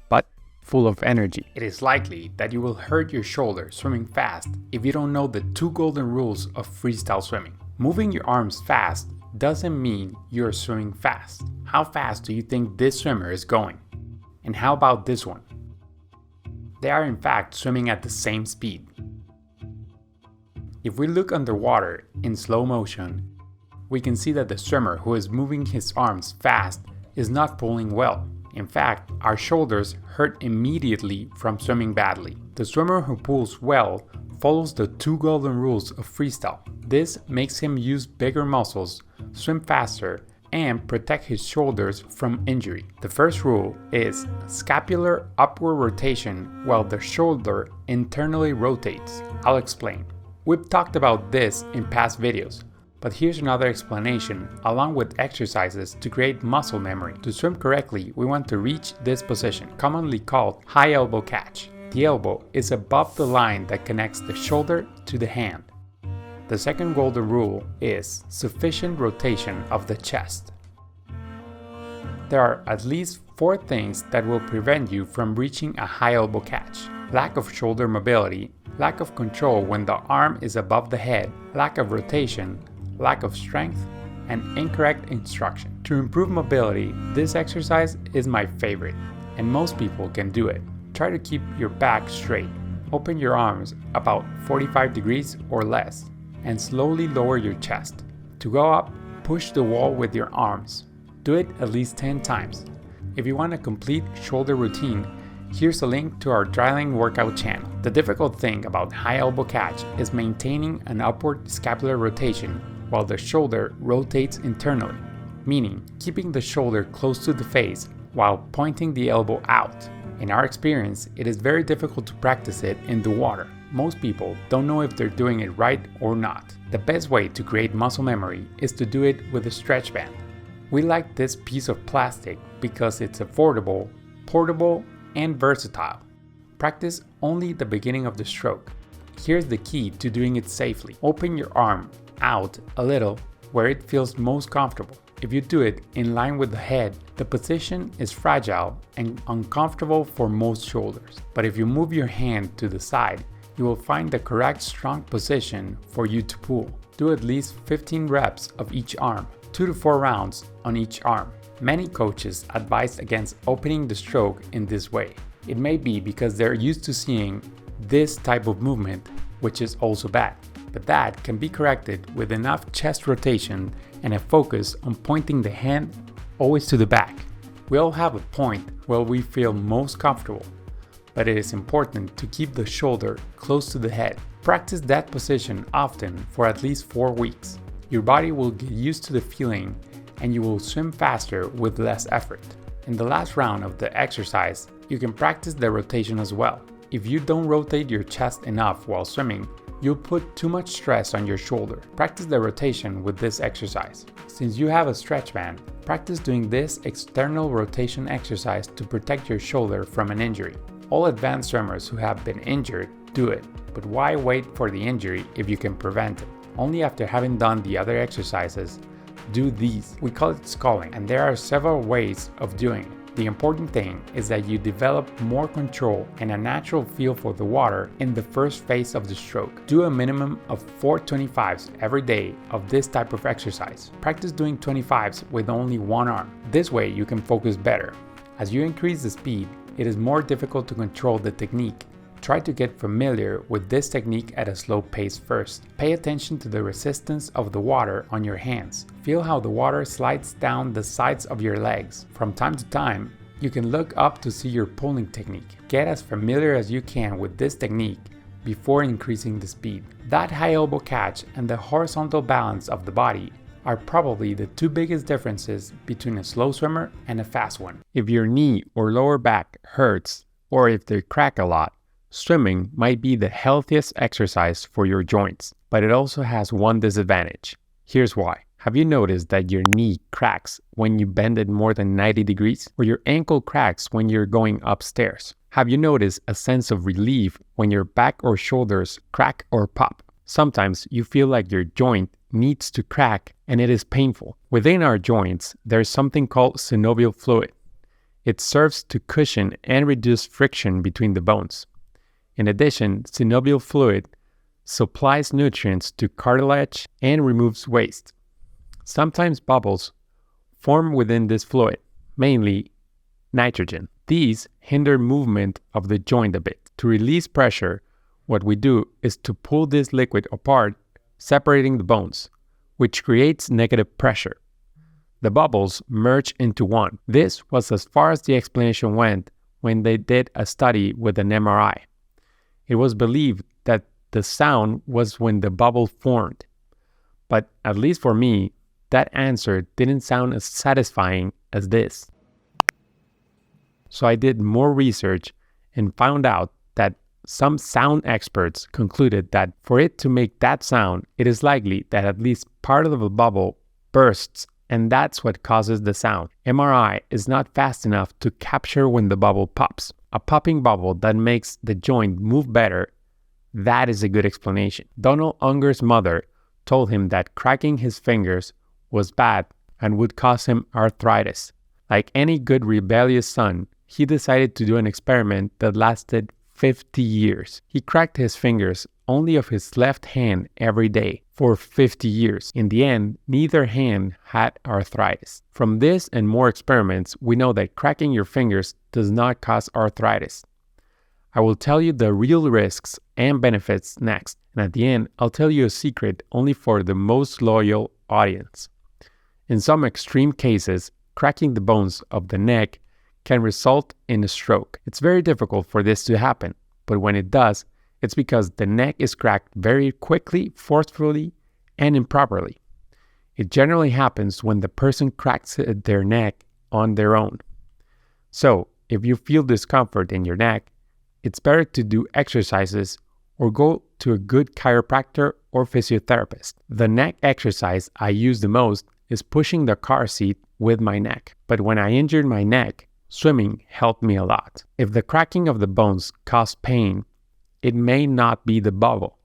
but full of energy. It is likely that you will hurt your shoulder swimming fast if you don't know the 2 golden rules of freestyle swimming. Moving your arms fast doesn't mean you're swimming fast. How fast do you think this swimmer is going? And how about this one? They are in fact swimming at the same speed. If we look underwater in slow motion, we can see that the swimmer who is moving his arms fast is not pulling well. In fact, our shoulders hurt immediately from swimming badly. The swimmer who pulls well follows the 2 golden rules of freestyle. This makes him use bigger muscles, swim faster, and protect his shoulders from injury. The first rule is scapular upward rotation while the shoulder internally rotates. I'll explain. We've talked about this in past videos, but here's another explanation along with exercises to create muscle memory. To swim correctly, we want to reach this position, commonly called high elbow catch. The elbow is above the line that connects the shoulder to the hand. The second golden rule is sufficient rotation of the chest. There are at least 4 things that will prevent you from reaching a high elbow catch: lack of shoulder mobility, lack of control when the arm is above the head, lack of rotation, lack of strength, and incorrect instruction. To improve mobility, this exercise is my favorite. and most people can do it. Try to keep your back straight. Open your arms about 45 degrees or less, and slowly lower your chest. To go up, push the wall with your arms. Do it at least 10 times. If you want a complete shoulder routine, here's a link to our dryland workout channel. The difficult thing about high elbow catch is maintaining an upward scapular rotation while the shoulder rotates internally, meaning keeping the shoulder close to the face while pointing the elbow out. In our experience, it is very difficult to practice it in the water. Most people don't know if they're doing it right or not. The best way to create muscle memory is to do it with a stretch band. We like this piece of plastic because it's affordable, portable, and versatile. Practice only the beginning of the stroke. Here's the key to doing it safely. Open your arm out a little where it feels most comfortable. If you do it in line with the head, the position is fragile and uncomfortable for most shoulders. But if you move your hand to the side, you will find the correct strong position for you to pull. Do at least 15 reps of each arm, 2 to 4 rounds on each arm. Many coaches advise against opening the stroke in this way. It may be because they're used to seeing this type of movement, which is also bad. But that can be corrected with enough chest rotation and a focus on pointing the hand always to the back. We all have a point where we feel most comfortable, but it is important to keep the shoulder close to the head. Practice that position often for at least 4 weeks. Your body will get used to the feeling and you will swim faster with less effort. In the last round of the exercise, you can practice the rotation as well. If you don't rotate your chest enough while swimming, you'll put too much stress on your shoulder. Practice the rotation with this exercise. Since you have a stretch band, practice doing this external rotation exercise to protect your shoulder from an injury. All advanced swimmers who have been injured do it, but why wait for the injury if you can prevent it? Only after having done the other exercises, do these. We call it sculling, and there are several ways of doing it. The important thing is that you develop more control and a natural feel for the water in the first phase of the stroke. Do a minimum of 4 25s every day of this type of exercise. Practice doing 25s with only one arm. This way you can focus better. As you increase the speed, it is more difficult to control the technique. Try to get familiar with this technique at a slow pace first. Pay attention to the resistance of the water on your hands. Feel how the water slides down the sides of your legs. From time to time, you can look up to see your pulling technique. Get as familiar as you can with this technique before increasing the speed. That high elbow catch and the horizontal balance of the body are probably the 2 biggest differences between a slow swimmer and a fast one. If your knee or lower back hurts, or if they crack a lot, swimming might be the healthiest exercise for your joints, but it also has one disadvantage. Here's why. Have you noticed that your knee cracks when you bend it more than 90 degrees? Or your ankle cracks when you're going upstairs? Have you noticed a sense of relief when your back or shoulders crack or pop? Sometimes you feel like your joint needs to crack and it is painful. Within our joints, there's something called synovial fluid. It serves to cushion and reduce friction between the bones. In addition, synovial fluid supplies nutrients to cartilage and removes waste. Sometimes bubbles form within this fluid, mainly nitrogen. These hinder movement of the joint a bit. To release pressure, what we do is to pull this liquid apart, separating the bones, which creates negative pressure. The bubbles merge into one. This was as far as the explanation went when they did a study with an MRI. It was believed that the sound was when the bubble formed. But at least for me, that answer didn't sound as satisfying as this. So I did more research and found out that some sound experts concluded that for it to make that sound, it is likely that at least part of the bubble bursts, and that's what causes the sound. MRI is not fast enough to capture when the bubble pops. A popping bubble that makes the joint move better, that is a good explanation. Donald Unger's mother told him that cracking his fingers was bad and would cause him arthritis. Like any good rebellious son, he decided to do an experiment that lasted 50 years. He cracked his fingers only of his left hand every day for 50 years. In the end, neither hand had arthritis. From this and more experiments, we know that cracking your fingers does not cause arthritis. I will tell you the real risks and benefits next, and at the end, I'll tell you a secret only for the most loyal audience. In some extreme cases, cracking the bones of the neck can result in a stroke. It's very difficult for this to happen, but when it does, it's because the neck is cracked very quickly, forcefully, and improperly. It generally happens when the person cracks their neck on their own. So, if you feel discomfort in your neck, it's better to do exercises or go to a good chiropractor or physiotherapist. The neck exercise I use the most is pushing the car seat with my neck. But when I injured my neck, swimming helped me a lot. If the cracking of the bones caused pain, it may not be the bubble.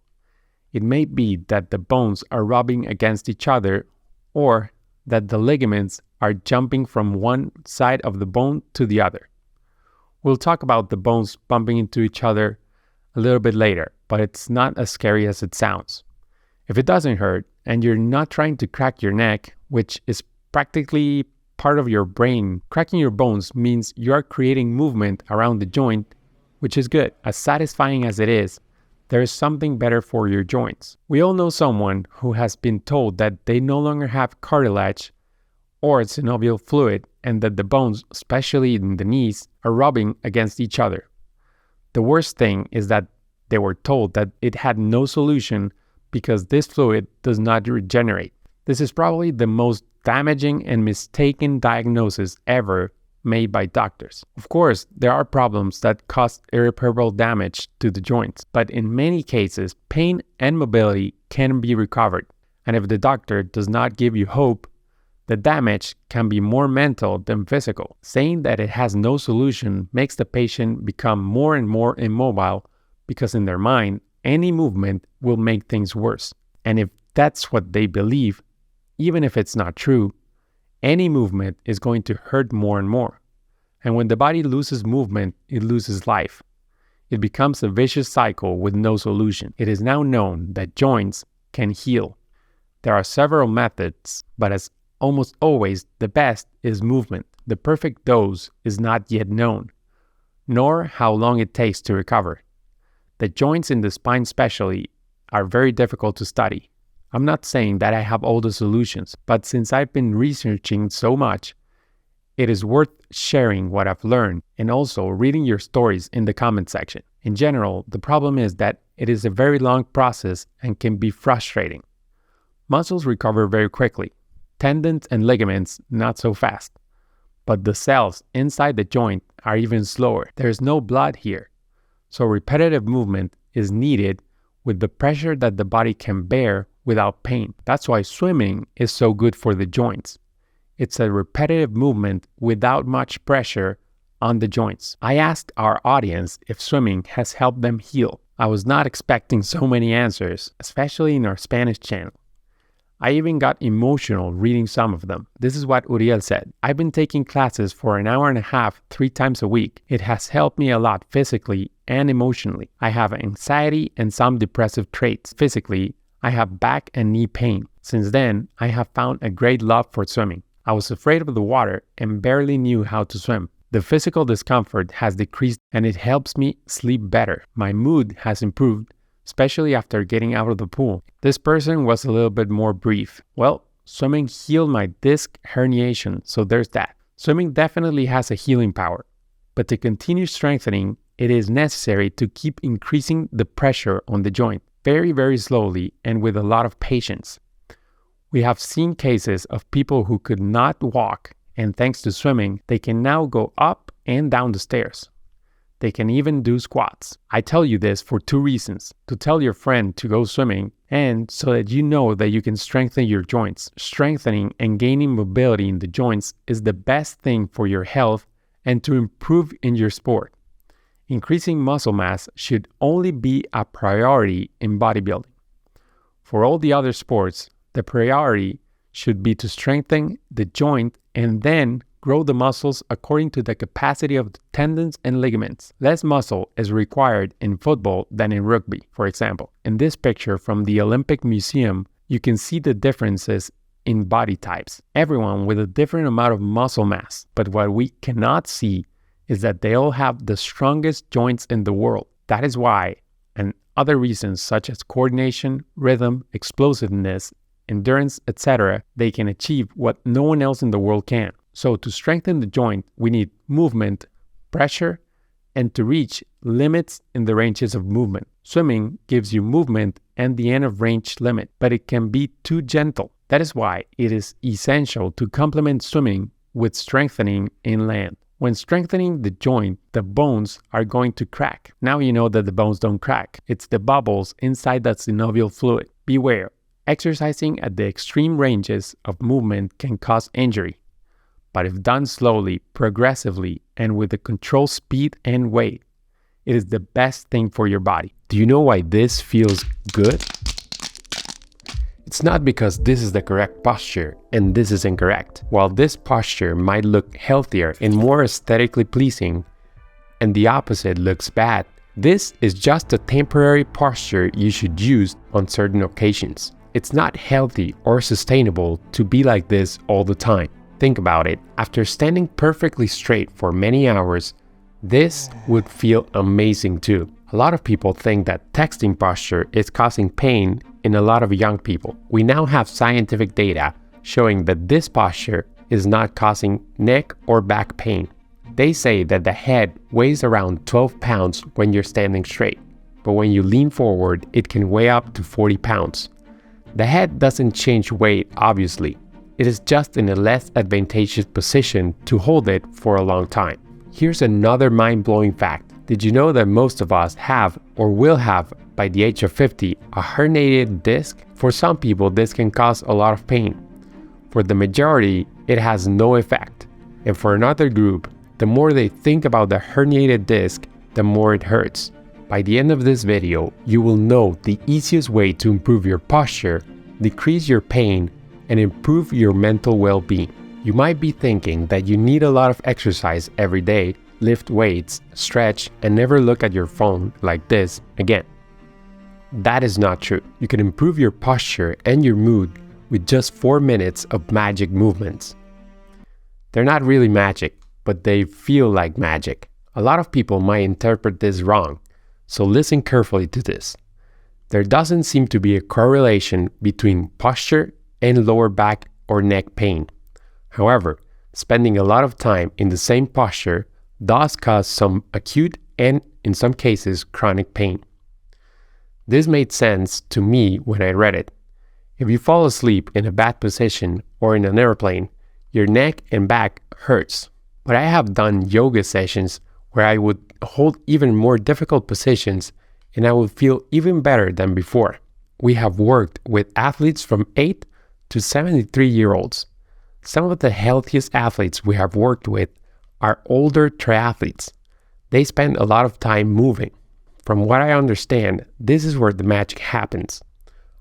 It may be that the bones are rubbing against each other or that the ligaments are jumping from one side of the bone to the other. We'll talk about the bones bumping into each other a little bit later, but it's not as scary as it sounds. If it doesn't hurt and you're not trying to crack your neck, which is practically part of your brain, cracking your bones means you are creating movement around the joint, which is good. As satisfying as it is, there is something better for your joints. We all know someone who has been told that they no longer have cartilage or synovial fluid and that the bones, especially in the knees, are rubbing against each other. The worst thing is that they were told that it had no solution because this fluid does not regenerate. This is probably the most damaging and mistaken diagnosis ever made by doctors. Of course, there are problems that cause irreparable damage to the joints, but in many cases, pain and mobility can be recovered. And if the doctor does not give you hope, the damage can be more mental than physical. Saying that it has no solution makes the patient become more and more immobile because in their mind, any movement will make things worse. And if that's what they believe, even if it's not true, any movement is going to hurt more and more. And when the body loses movement, it loses life. It becomes a vicious cycle with no solution. It is now known that joints can heal. There are several methods, but as almost always, the best is movement. The perfect dose is not yet known, nor how long it takes to recover. The joints in the spine especially are very difficult to study. I'm not saying that I have all the solutions, but since I've been researching so much, it is worth sharing what I've learned and also reading your stories in the comment section. In general, the problem is that it is a very long process and can be frustrating. Muscles recover very quickly. Tendons and ligaments not so fast. But the cells inside the joint are even slower. There is no blood here. So repetitive movement is needed with the pressure that the body can bear without pain. That's why swimming is so good for the joints. It's a repetitive movement without much pressure on the joints. I asked our audience if swimming has helped them heal. I was not expecting so many answers, especially in our Spanish channel. I even got emotional reading some of them. This is what Uriel said. I've been taking classes for an hour and a half, 3 times a week. It has helped me a lot physically and emotionally. I have anxiety and some depressive traits. Physically, I have back and knee pain. Since then, I have found a great love for swimming. I was afraid of the water and barely knew how to swim. The physical discomfort has decreased and it helps me sleep better. My mood has improved, especially after getting out of the pool. This person was a little bit more brief. Well, swimming healed my disc herniation, so there's that. Swimming definitely has a healing power, but to continue strengthening, it is necessary to keep increasing the pressure on the joint, very, very slowly and with a lot of patience. We have seen cases of people who could not walk, and thanks to swimming, they can now go up and down the stairs. They can even do squats. I tell you this for 2 reasons. To tell your friend to go swimming and so that you know that you can strengthen your joints. Strengthening and gaining mobility in the joints is the best thing for your health and to improve in your sport. Increasing muscle mass should only be a priority in bodybuilding. For all the other sports, the priority should be to strengthen the joint and then grow the muscles according to the capacity of the tendons and ligaments. Less muscle is required in football than in rugby, for example. In this picture from the Olympic Museum, You can see the differences in body types, everyone with a different amount of muscle mass. But what we cannot see is that they all have the strongest joints in the world. That is why, and other reasons such as coordination, rhythm, explosiveness, endurance, etc., they can achieve what no one else in the world can. So to strengthen the joint, we need movement, pressure, and to reach limits in the ranges of movement. Swimming gives you movement and the end of range limit, but it can be too gentle. That is why it is essential to complement swimming with strengthening inland. When strengthening the joint, the bones are going to crack. Now you know that the bones don't crack. It's the bubbles inside that synovial fluid. Beware, exercising at the extreme ranges of movement can cause injury. But if done slowly, progressively, and with the controlled speed and weight, it is the best thing for your body. Do you know why this feels good? It's not because this is the correct posture and this is incorrect. While this posture might look healthier and more aesthetically pleasing, and the opposite looks bad, this is just a temporary posture you should use on certain occasions. It's not healthy or sustainable to be like this all the time. Think about it. After standing perfectly straight for many hours, this would feel amazing too. A lot of people think that texting posture is causing pain in a lot of young people. We now have scientific data showing that this posture is not causing neck or back pain. They say that the head weighs around 12 pounds when you're standing straight, but when you lean forward, it can weigh up to 40 pounds. The head doesn't change weight, obviously. It is just in a less advantageous position to hold it for a long time. Here's another mind-blowing fact. Did you know that most of us have or will have by the age of 50 a herniated disc? For some people, this can cause a lot of pain. For the majority, it has no effect. And for another group, the more they think about the herniated disc, the more it hurts. By the end of this video, you will know the easiest way to improve your posture, decrease your pain, and improve your mental well-being. You might be thinking that you need a lot of exercise every day, lift weights, stretch, and never look at your phone like this again. That is not true. You can improve your posture and your mood with just 4 minutes of magic movements. They're not really magic, but they feel like magic. A lot of people might interpret this wrong, so listen carefully to this. There doesn't seem to be a correlation between posture and lower back or neck pain. However, spending a lot of time in the same posture does cause some acute and, in some cases, chronic pain. This made sense to me when I read it. If you fall asleep in a bad position or in an airplane, your neck and back hurts. But I have done yoga sessions where I would hold even more difficult positions and I would feel even better than before. We have worked with athletes from 8 to 73-year-olds. Some of the healthiest athletes we have worked with are older triathletes. They spend a lot of time moving. From what I understand, this is where the magic happens.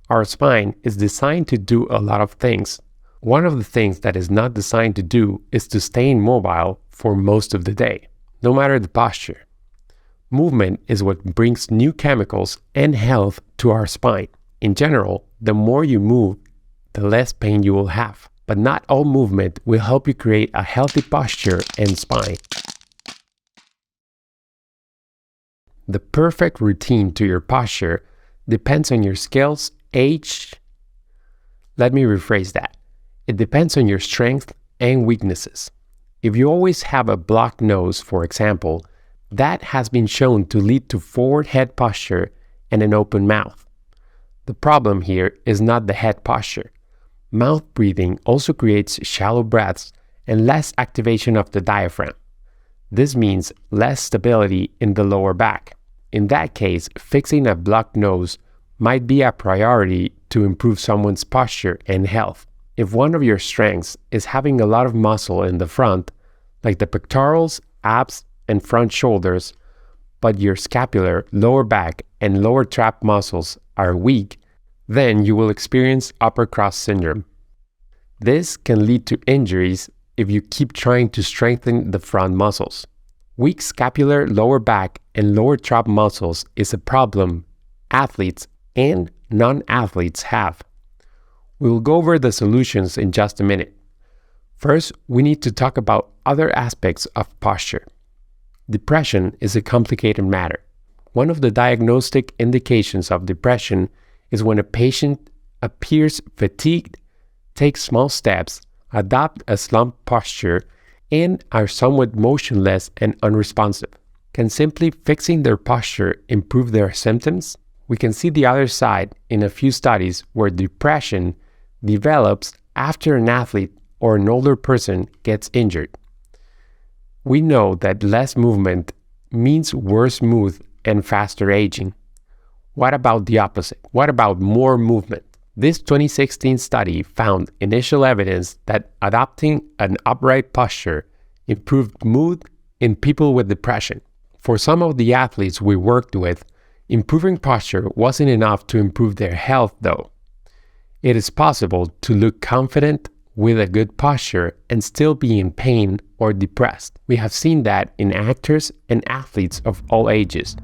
Our spine is designed to do a lot of things. One of the things that is not designed to do is to stay immobile for most of the day, no matter the posture. Movement is what brings new chemicals and health to our spine. In general, the more you move, the less pain you will have. But not all movement will help you create a healthy posture and spine. The perfect routine to your posture depends on your skills, age. Let me rephrase that. It depends on your strength and weaknesses. If you always have a blocked nose, for example, that has been shown to lead to forward head posture and an open mouth. The problem here is not the head posture. Mouth breathing also creates shallow breaths and less activation of the diaphragm. This means less stability in the lower back. In that case, fixing a blocked nose might be a priority to improve someone's posture and health. If one of your strengths is having a lot of muscle in the front, like the pectorals, abs, and front shoulders, but your scapular, lower back, and lower trap muscles are weak, then you will experience upper cross syndrome. This can lead to injuries if you keep trying to strengthen the front muscles. Weak scapular, lower back, and lower trap muscles is a problem athletes and non-athletes have. We will go over the solutions in just a minute. First, we need to talk about other aspects of posture. Depression is a complicated matter. One of the diagnostic indications of depression is when a patient appears fatigued, takes small steps, adopt a slumped posture, and are somewhat motionless and unresponsive. Can simply fixing their posture improve their symptoms? We can see the other side in a few studies where depression develops after an athlete or an older person gets injured. We know that less movement means worse mood and faster aging. What about the opposite? What about more movement? This 2016 study found initial evidence that adopting an upright posture improved mood in people with depression. For some of the athletes we worked with, improving posture wasn't enough to improve their health though. It is possible to look confident with a good posture and still be in pain or depressed. We have seen that in actors and athletes of all ages.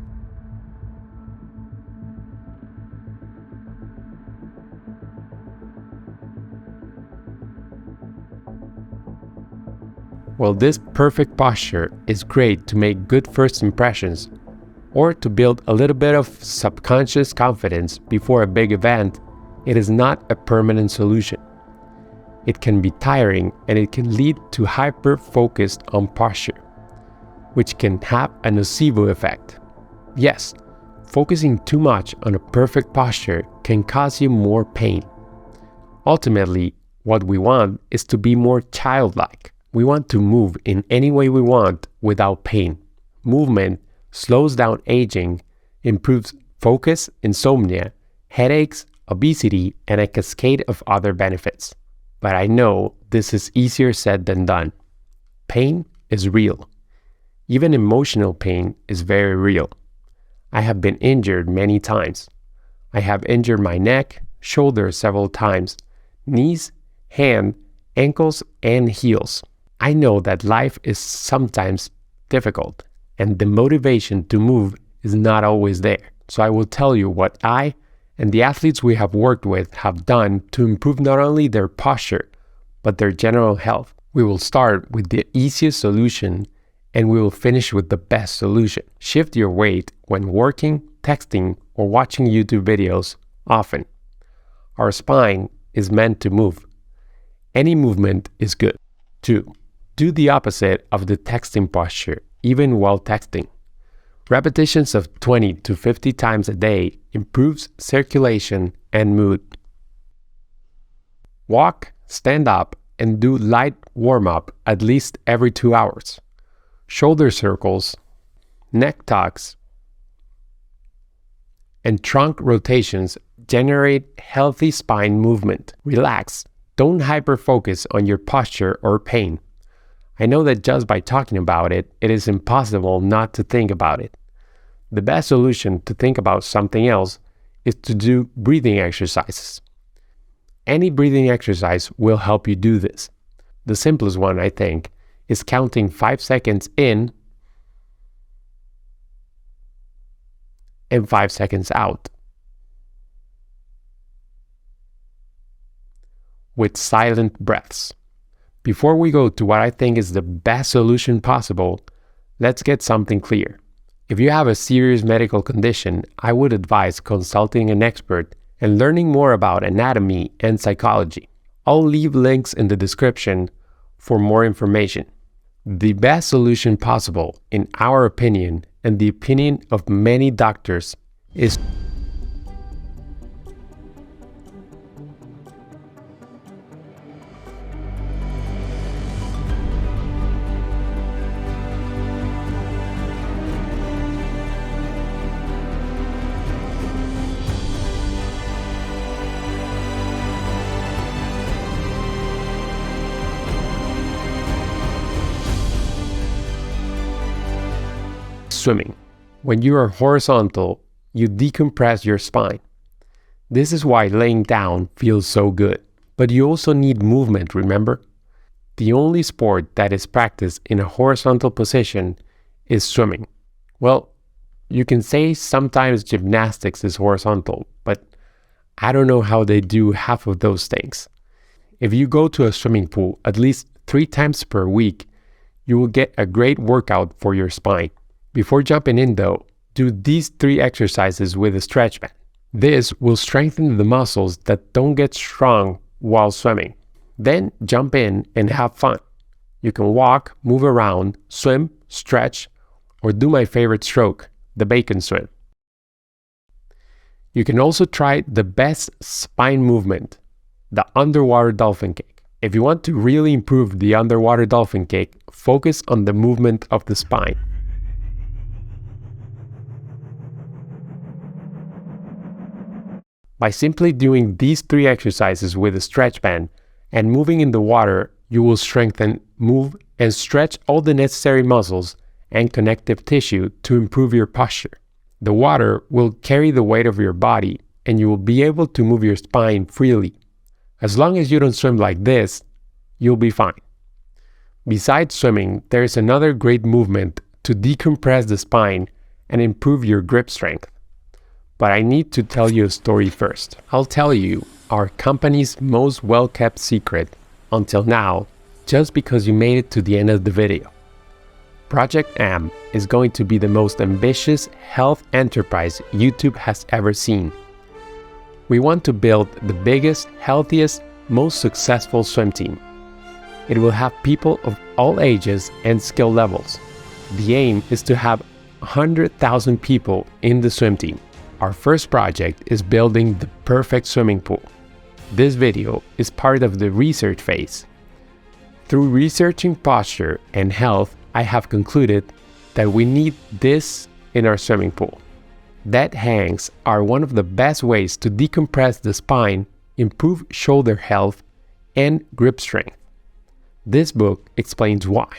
While this perfect posture is great to make good first impressions or to build a little bit of subconscious confidence before a big event, it is not a permanent solution. It can be tiring and it can lead to hyper-focus on posture, which can have a nocebo effect. Yes, focusing too much on a perfect posture can cause you more pain. Ultimately, what we want is to be more childlike. We want to move in any way we want without pain. Movement slows down aging, improves focus, insomnia, headaches, obesity, and a cascade of other benefits. But I know this is easier said than done. Pain is real. Even emotional pain is very real. I have been injured many times. I have injured my neck, shoulder several times, knees, hand, ankles, and heels. I know that life is sometimes difficult and the motivation to move is not always there. So I will tell you what I and the athletes we have worked with have done to improve not only their posture, but their general health. We will start with the easiest solution and we will finish with the best solution. Shift your weight when working, texting, or watching YouTube videos often. Our spine is meant to move. Any movement is good. 2. Do the opposite of the texting posture, even while texting. Repetitions of 20 to 50 times a day improves circulation and mood. Walk, stand up, and do light warm-up at least every 2 hours. Shoulder circles, neck tucks, and trunk rotations generate healthy spine movement. Relax. Don't hyper-focus on your posture or pain. I know that just by talking about it, it is impossible not to think about it. The best solution to think about something else is to do breathing exercises. Any breathing exercise will help you do this. The simplest one, I think, is counting 5 seconds in and 5 seconds out with silent breaths. Before we go to what I think is the best solution possible, let's get something clear. If you have a serious medical condition, I would advise consulting an expert and learning more about anatomy and psychology. I'll leave links in the description for more information. The best solution possible, in our opinion, and the opinion of many doctors, is swimming. When you are horizontal, you decompress your spine. This is why laying down feels so good. But you also need movement, remember? The only sport that is practiced in a horizontal position is swimming. Well, you can say sometimes gymnastics is horizontal, but I don't know how they do half of those things. If you go to a swimming pool at least 3 times per week, you will get a great workout for your spine. Before jumping in though, do these 3 exercises with a stretch band. This will strengthen the muscles that don't get strong while swimming. Then jump in and have fun. You can walk, move around, swim, stretch, or do my favorite stroke, the bacon swim. You can also try the best spine movement, the underwater dolphin kick. If you want to really improve the underwater dolphin kick, focus on the movement of the spine. By simply doing these 3 exercises with a stretch band and moving in the water, you will strengthen, move, and stretch all the necessary muscles and connective tissue to improve your posture. The water will carry the weight of your body and you will be able to move your spine freely. As long as you don't swim like this, you'll be fine. Besides swimming, there is another great movement to decompress the spine and improve your grip strength. But I need to tell you a story first. I'll tell you our company's most well-kept secret until now, just because you made it to the end of the video. Project AM is going to be the most ambitious health enterprise YouTube has ever seen. We want to build the biggest, healthiest, most successful swim team. It will have people of all ages and skill levels. The aim is to have 100,000 people in the swim team. Our first project is building the perfect swimming pool. This video is part of the research phase. Through researching posture and health, I have concluded that we need this in our swimming pool. Dead hangs are one of the best ways to decompress the spine, improve shoulder health, and grip strength. This book explains why.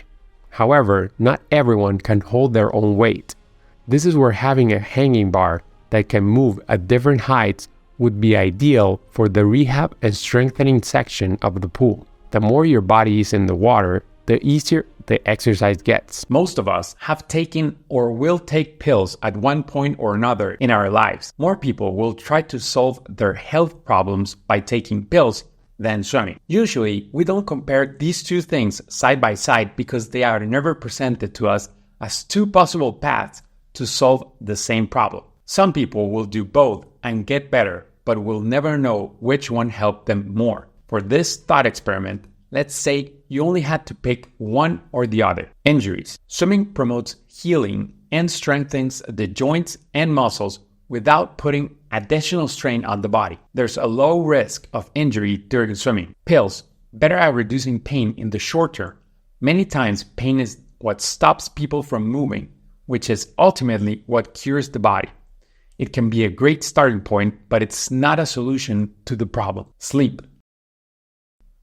However, not everyone can hold their own weight. This is where having a hanging bar that can move at different heights would be ideal for the rehab and strengthening section of the pool. The more your body is in the water, the easier the exercise gets. Most of us have taken or will take pills at one point or another in our lives. More people will try to solve their health problems by taking pills than swimming. Usually, we don't compare these 2 things side by side because they are never presented to us as 2 possible paths to solve the same problem. Some people will do both and get better, but will never know which one helped them more. For this thought experiment, let's say you only had to pick one or the other. Injuries. Swimming promotes healing and strengthens the joints and muscles without putting additional strain on the body. There's a low risk of injury during swimming. Pills, better at reducing pain in the short term. Many times, pain is what stops people from moving, which is ultimately what cures the body. It can be a great starting point, but it's not a solution to the problem. Sleep.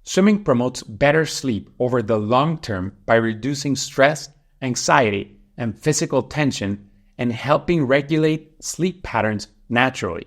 Swimming promotes better sleep over the long term by reducing stress, anxiety, and physical tension and helping regulate sleep patterns naturally.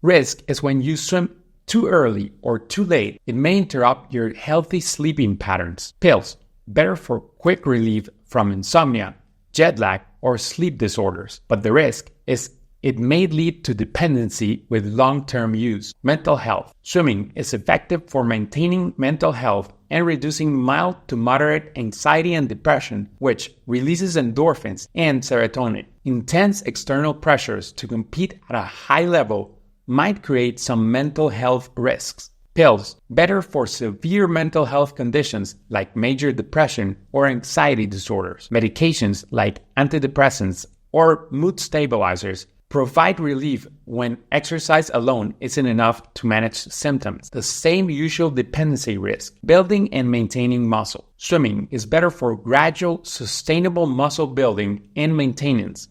Risk is when you swim too early or too late. It may interrupt your healthy sleeping patterns. Pills, better for quick relief from insomnia, jet lag, or sleep disorders. But the risk is it may lead to dependency with long-term use. Mental health. Swimming is effective for maintaining mental health and reducing mild to moderate anxiety and depression, which releases endorphins and serotonin. Intense external pressures to compete at a high level might create some mental health risks. Pills, better for severe mental health conditions like major depression or anxiety disorders. Medications like antidepressants or mood stabilizers provide relief when exercise alone isn't enough to manage symptoms. The same usual dependency risk, building and maintaining muscle. Swimming is better for gradual, sustainable muscle building and maintenance.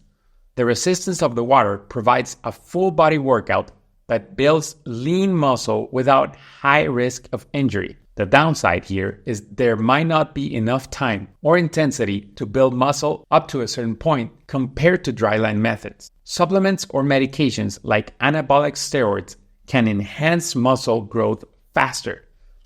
The resistance of the water provides a full body workout that builds lean muscle without high risk of injury. The downside here is there might not be enough time or intensity to build muscle up to a certain point compared to dryland methods. Supplements or medications like anabolic steroids can enhance muscle growth faster,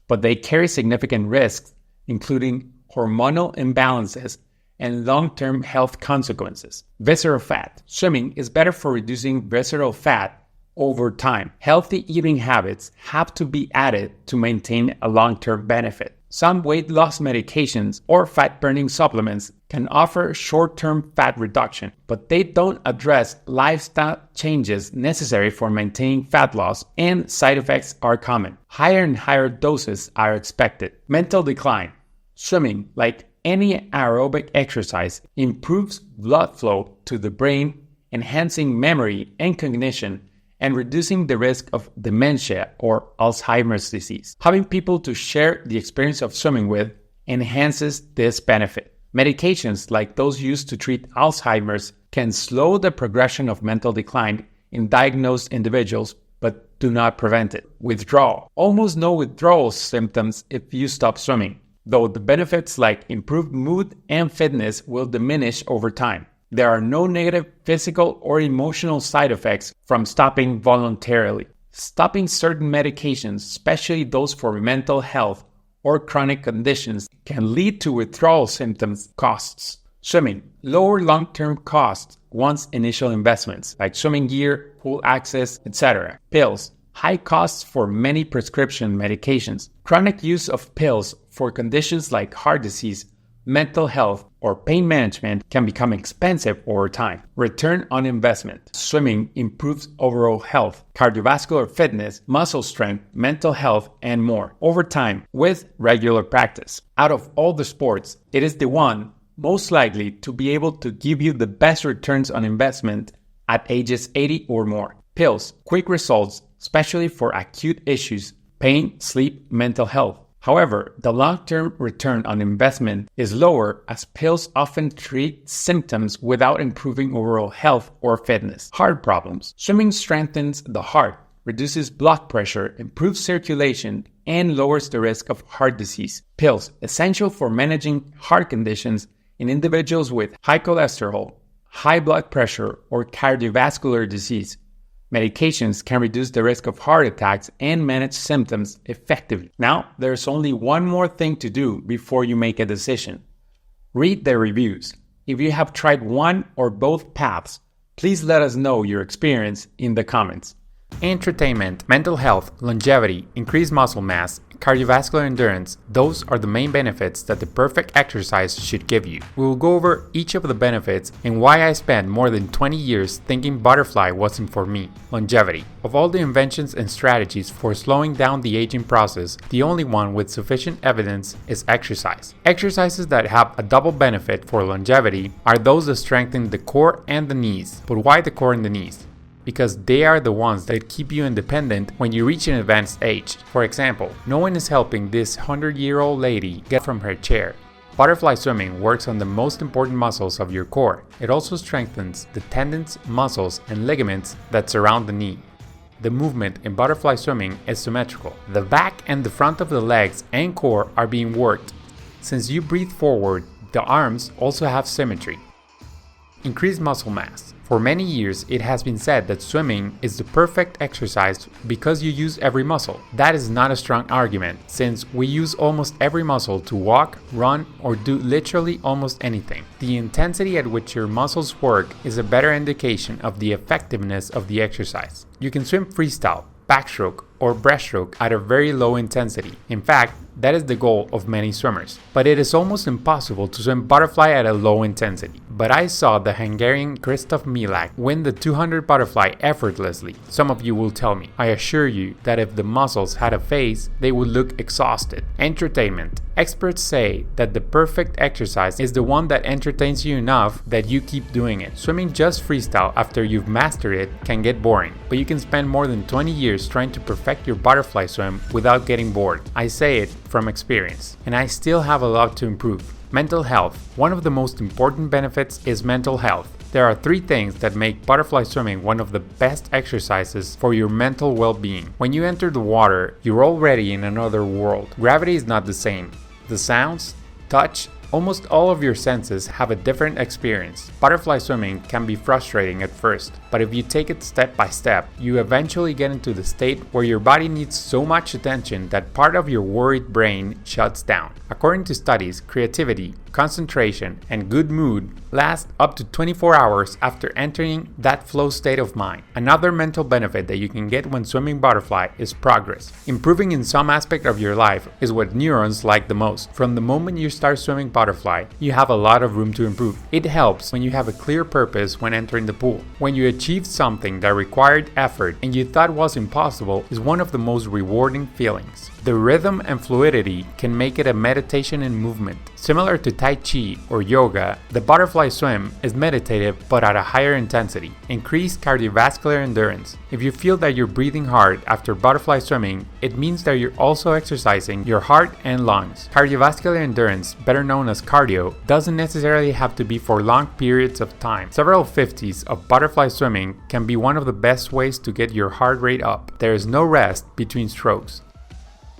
but they carry significant risks, including hormonal imbalances and long-term health consequences. Visceral fat. Swimming is better for reducing visceral fat over time. Healthy eating habits have to be added to maintain a long-term benefit. Some weight loss medications or fat-burning supplements can offer short-term fat reduction, but they don't address lifestyle changes necessary for maintaining fat loss, and side effects are common. Higher and higher doses are expected. Mental decline. Swimming, like any aerobic exercise, improves blood flow to the brain, enhancing memory and cognition, and reducing the risk of dementia or Alzheimer's disease. Having people to share the experience of swimming with enhances this benefit. Medications like those used to treat Alzheimer's can slow the progression of mental decline in diagnosed individuals, but do not prevent it. Withdrawal. Almost no withdrawal symptoms if you stop swimming, though the benefits like improved mood and fitness will diminish over time. There are no negative physical or emotional side effects from stopping voluntarily. Stopping certain medications, especially those for mental health or chronic conditions, can lead to withdrawal symptoms costs. Swimming. Lower long-term costs once initial investments, like swimming gear, pool access, etc. Pills. High costs for many prescription medications. Chronic use of pills for conditions like heart disease, mental health, or pain management can become expensive over time. Return on investment. Swimming improves overall health, cardiovascular fitness, muscle strength, mental health, and more over time with regular practice. Out of all the sports, it is the one most likely to be able to give you the best returns on investment at ages 80 or more. Pills. Quick results, especially for acute issues, pain, sleep, mental health. However, the long-term return on investment is lower as pills often treat symptoms without improving overall health or fitness. Heart problems. Swimming strengthens the heart, reduces blood pressure, improves circulation, and lowers the risk of heart disease. Pills, essential for managing heart conditions in individuals with high cholesterol, high blood pressure, or cardiovascular disease. Medications can reduce the risk of heart attacks and manage symptoms effectively. Now, there's only one more thing to do before you make a decision. Read the reviews. If you have tried one or both paths, please let us know your experience in the comments. Entertainment, mental health, longevity, increased muscle mass, cardiovascular endurance, those are the main benefits that the perfect exercise should give you. We will go over each of the benefits and why I spent more than 20 years thinking butterfly wasn't for me. Longevity. Of all the inventions and strategies for slowing down the aging process, the only one with sufficient evidence is exercise. Exercises that have a double benefit for longevity are those that strengthen the core and the knees. But why the core and the knees? Because they are the ones that keep you independent when you reach an advanced age. For example, no one is helping this 100-year-old lady get from her chair. Butterfly swimming works on the most important muscles of your core. It also strengthens the tendons, muscles, and ligaments that surround the knee. The movement in butterfly swimming is symmetrical. The back and the front of the legs and core are being worked. Since you breathe forward, the arms also have symmetry. Increased muscle mass. For many years, it has been said that swimming is the perfect exercise because you use every muscle. That is not a strong argument, since we use almost every muscle to walk, run, or do literally almost anything. The intensity at which your muscles work is a better indication of the effectiveness of the exercise. You can swim freestyle, backstroke, or breaststroke at a very low intensity. In fact, that is the goal of many swimmers. But it is almost impossible to swim butterfly at a low intensity. But I saw the Hungarian Christoph Milak win the 200 butterfly effortlessly. Some of you will tell me. I assure you that if the muscles had a face, they would look exhausted. Entertainment. Experts say that the perfect exercise is the one that entertains you enough that you keep doing it. Swimming just freestyle after you've mastered it can get boring, but you can spend more than 20 years trying to perfect your butterfly swim without getting bored. I say it from experience, and I still have a lot to improve. Mental health. One of the most important benefits is mental health. There are 3 things that make butterfly swimming one of the best exercises for your mental well-being. When you enter the water, you're already in another world. Gravity is not the same. The sounds, touch, Almost all of your senses have a different experience. Butterfly swimming can be frustrating at first, but if you take it step by step, you eventually get into the state where your body needs so much attention that part of your worried brain shuts down. According to studies, creativity, concentration, and good mood last up to 24 hours after entering that flow state of mind. Another mental benefit that you can get when swimming butterfly is progress. Improving in some aspect of your life is what neurons like the most. From the moment you start swimming butterfly, you have a lot of room to improve. It helps when you have a clear purpose when entering the pool. When you achieve something that required effort and you thought was impossible is one of the most rewarding feelings. The rhythm and fluidity can make it a meditation and movement. Similar to Tai Chi or yoga, the butterfly swim is meditative but at a higher intensity. Increased cardiovascular endurance. If you feel that you're breathing hard after butterfly swimming, it means that you're also exercising your heart and lungs. Cardiovascular endurance, better known as cardio, doesn't necessarily have to be for long periods of time. Several 50s of butterfly swimming can be one of the best ways to get your heart rate up. There is no rest between strokes.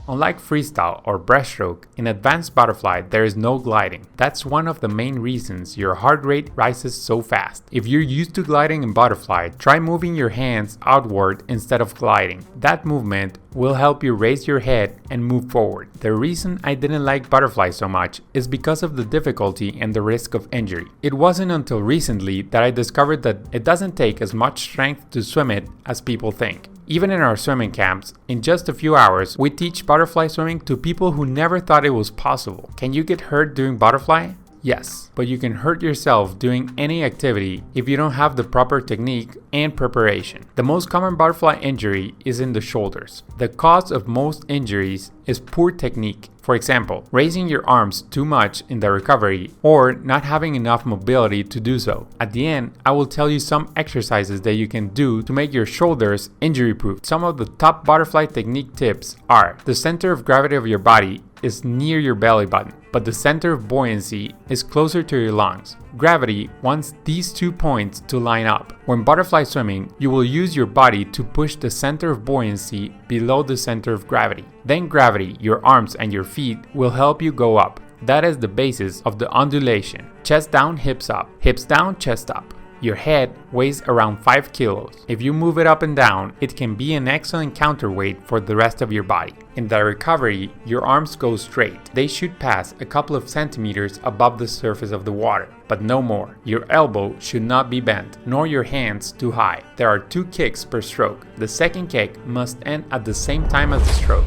Unlike freestyle or breaststroke, in advanced butterfly there is no gliding. That's one of the main reasons your heart rate rises so fast. If you're used to gliding in butterfly, try moving your hands outward instead of gliding. That movement will help you raise your head and move forward. The reason I didn't like butterfly so much is because of the difficulty and the risk of injury. It wasn't until recently that I discovered that it doesn't take as much strength to swim it as people think. Even in our swimming camps, in just a few hours, we teach butterfly swimming to people who never thought it was possible. Can you get hurt doing butterfly? Yes, but you can hurt yourself doing any activity if you don't have the proper technique and preparation. The most common butterfly injury is in the shoulders. The cause of most injuries is poor technique. For example, raising your arms too much in the recovery or not having enough mobility to do so. At the end, I will tell you some exercises that you can do to make your shoulders injury-proof. Some of the top butterfly technique tips are: the center of gravity of your body is near your belly button, but the center of buoyancy is closer to your lungs. Gravity wants these 2 points to line up. When butterfly swimming, you will use your body to push the center of buoyancy below the center of gravity. Then gravity, your arms and your feet, will help you go up. That is the basis of the undulation. Chest down, hips up. Hips down, chest up. Your head weighs around 5 kilos. If you move it up and down, it can be an excellent counterweight for the rest of your body. In the recovery, your arms go straight. They should pass a couple of centimeters above the surface of the water, but no more. Your elbow should not be bent, nor your hands too high. There are 2 kicks per stroke. The second kick must end at the same time as the stroke.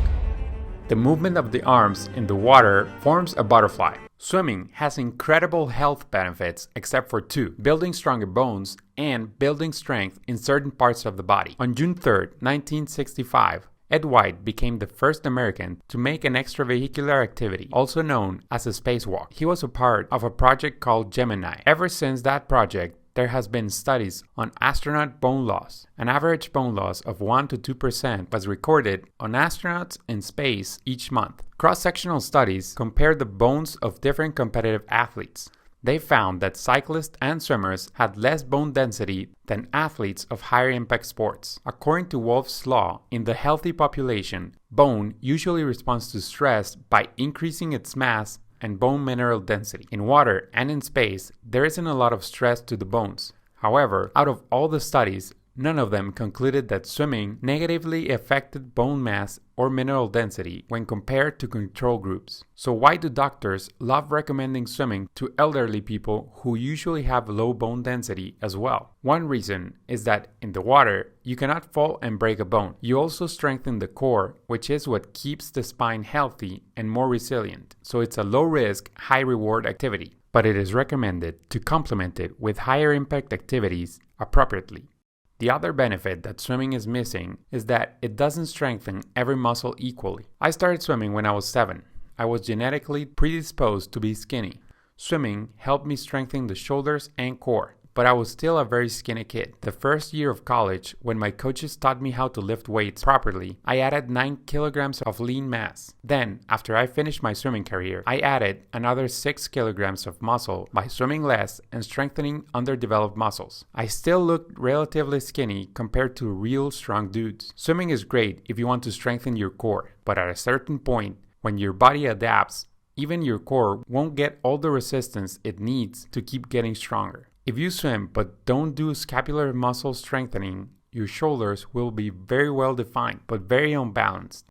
The movement of the arms in the water forms a butterfly. Swimming has incredible health benefits except for 2: building stronger bones and building strength in certain parts of the body. On June 3, 1965, Ed White became the first American to make an extravehicular activity, also known as a spacewalk. He was a part of a project called Gemini. Ever since that project, there has been studies on astronaut bone loss. An average bone loss of 1 to 2% was recorded on astronauts in space each month. Cross-sectional studies compared the bones of different competitive athletes. They found that cyclists and swimmers had less bone density than athletes of higher impact sports. According to Wolff's law, in the healthy population, bone usually responds to stress by increasing its mass and bone mineral density. In water and in space, there isn't a lot of stress to the bones. However, out of all the studies, none of them concluded that swimming negatively affected bone mass or mineral density when compared to control groups. So why do doctors love recommending swimming to elderly people who usually have low bone density as well? One reason is that in the water, you cannot fall and break a bone. You also strengthen the core, which is what keeps the spine healthy and more resilient. So it's a low risk, high reward activity, but it is recommended to complement it with higher impact activities appropriately. The other benefit that swimming is missing is that it doesn't strengthen every muscle equally. I started swimming when I was 7. I was genetically predisposed to be skinny. Swimming helped me strengthen the shoulders and core, but I was still a very skinny kid. The first year of college, when my coaches taught me how to lift weights properly, I added 9 kilograms of lean mass. Then, after I finished my swimming career, I added another 6 kilograms of muscle by swimming less and strengthening underdeveloped muscles. I still looked relatively skinny compared to real strong dudes. Swimming is great if you want to strengthen your core, but at a certain point, when your body adapts, Even your core won't get all the resistance it needs to keep getting stronger. If you swim but don't do scapular muscle strengthening, your shoulders will be very well defined but very unbalanced.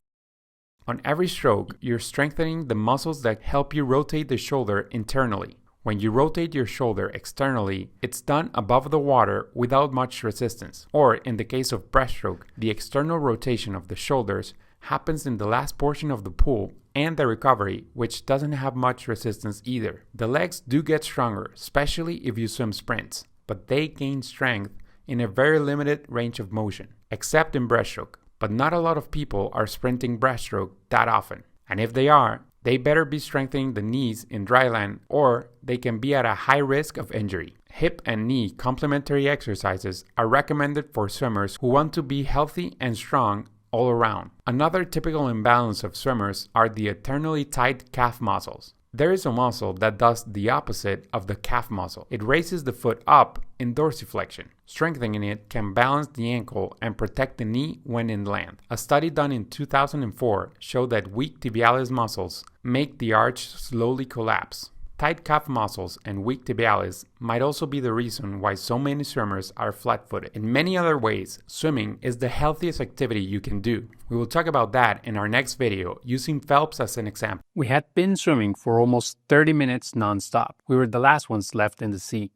On every stroke, you're strengthening the muscles that help you rotate the shoulder internally. When you rotate your shoulder externally, it's done above the water without much resistance. Or in the case of breaststroke, the external rotation of the shoulders happens in the last portion of the pool and the recovery, which doesn't have much resistance either. The legs do get stronger, especially if you swim sprints, but they gain strength in a very limited range of motion, except in breaststroke. But not a lot of people are sprinting breaststroke that often. And if they are, they better be strengthening the knees in dry land or they can be at a high risk of injury. Hip and knee complementary exercises are recommended for swimmers who want to be healthy and strong all around. Another typical imbalance of swimmers are the eternally tight calf muscles. There is a muscle that does the opposite of the calf muscle. It raises the foot up in dorsiflexion. Strengthening it can balance the ankle and protect the knee when in land. A study done in 2004 showed that weak tibialis muscles make the arch slowly collapse. Tight calf muscles and weak tibialis might also be the reason why so many swimmers are flat-footed. In many other ways, swimming is the healthiest activity you can do. We will talk about that in our next video using Phelps as an example. We had been swimming for almost 30 minutes non-stop. We were the last ones left in the sea.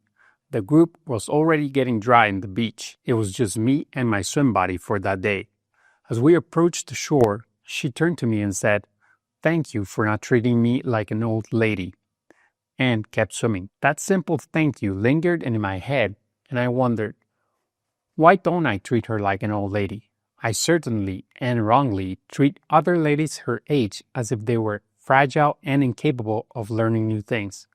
The group was already getting dry in the beach. It was just me and my swim buddy for that day. As we approached the shore, she turned to me and said, "Thank you for not treating me like an old lady," and kept swimming. That simple thank you lingered in my head, and I wondered, why don't I treat her like an old lady? I certainly, and wrongly, treat other ladies her age as if they were fragile and incapable of learning new things.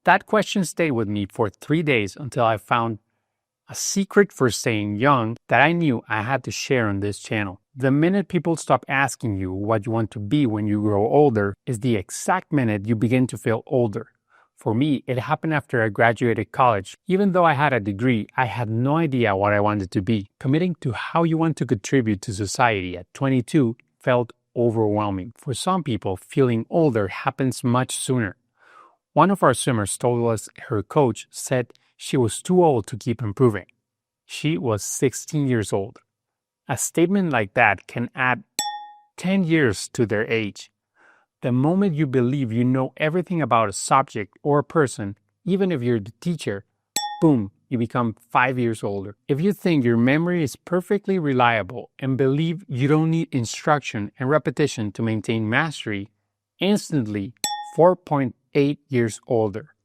That question stayed with me for 3 days until I found a secret for staying young that I knew I had to share on this channel. The minute people stop asking you what you want to be when you grow older is the exact minute you begin to feel older. For me, it happened after I graduated college. Even though I had a degree, I had no idea what I wanted to be. Committing to how you want to contribute to society at 22 felt overwhelming. For some people, feeling older happens much sooner. One of our swimmers told us her coach said she was too old to keep improving. She was 16 years old. A statement like that can add 10 years to their age. The moment you believe you know everything about a subject or a person, even if you're the teacher, boom, you become 5 years older. If you think your memory is perfectly reliable and believe you don't need instruction and repetition to maintain mastery, instantly 4.8 years older.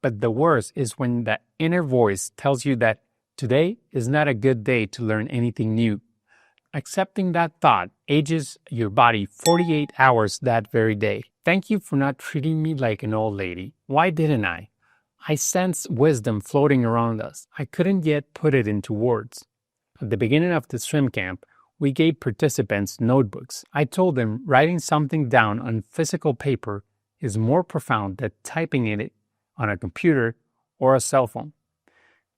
But the worst is when the inner voice tells you that today is not a good day to learn anything new. Accepting that thought ages your body 48 hours that very day. Thank you for not treating me like an old lady. Why didn't I? I sensed wisdom floating around us. I couldn't yet put it into words. At the beginning of the swim camp, we gave participants notebooks. I told them writing something down on physical paper is more profound than typing it on a computer or a cell phone.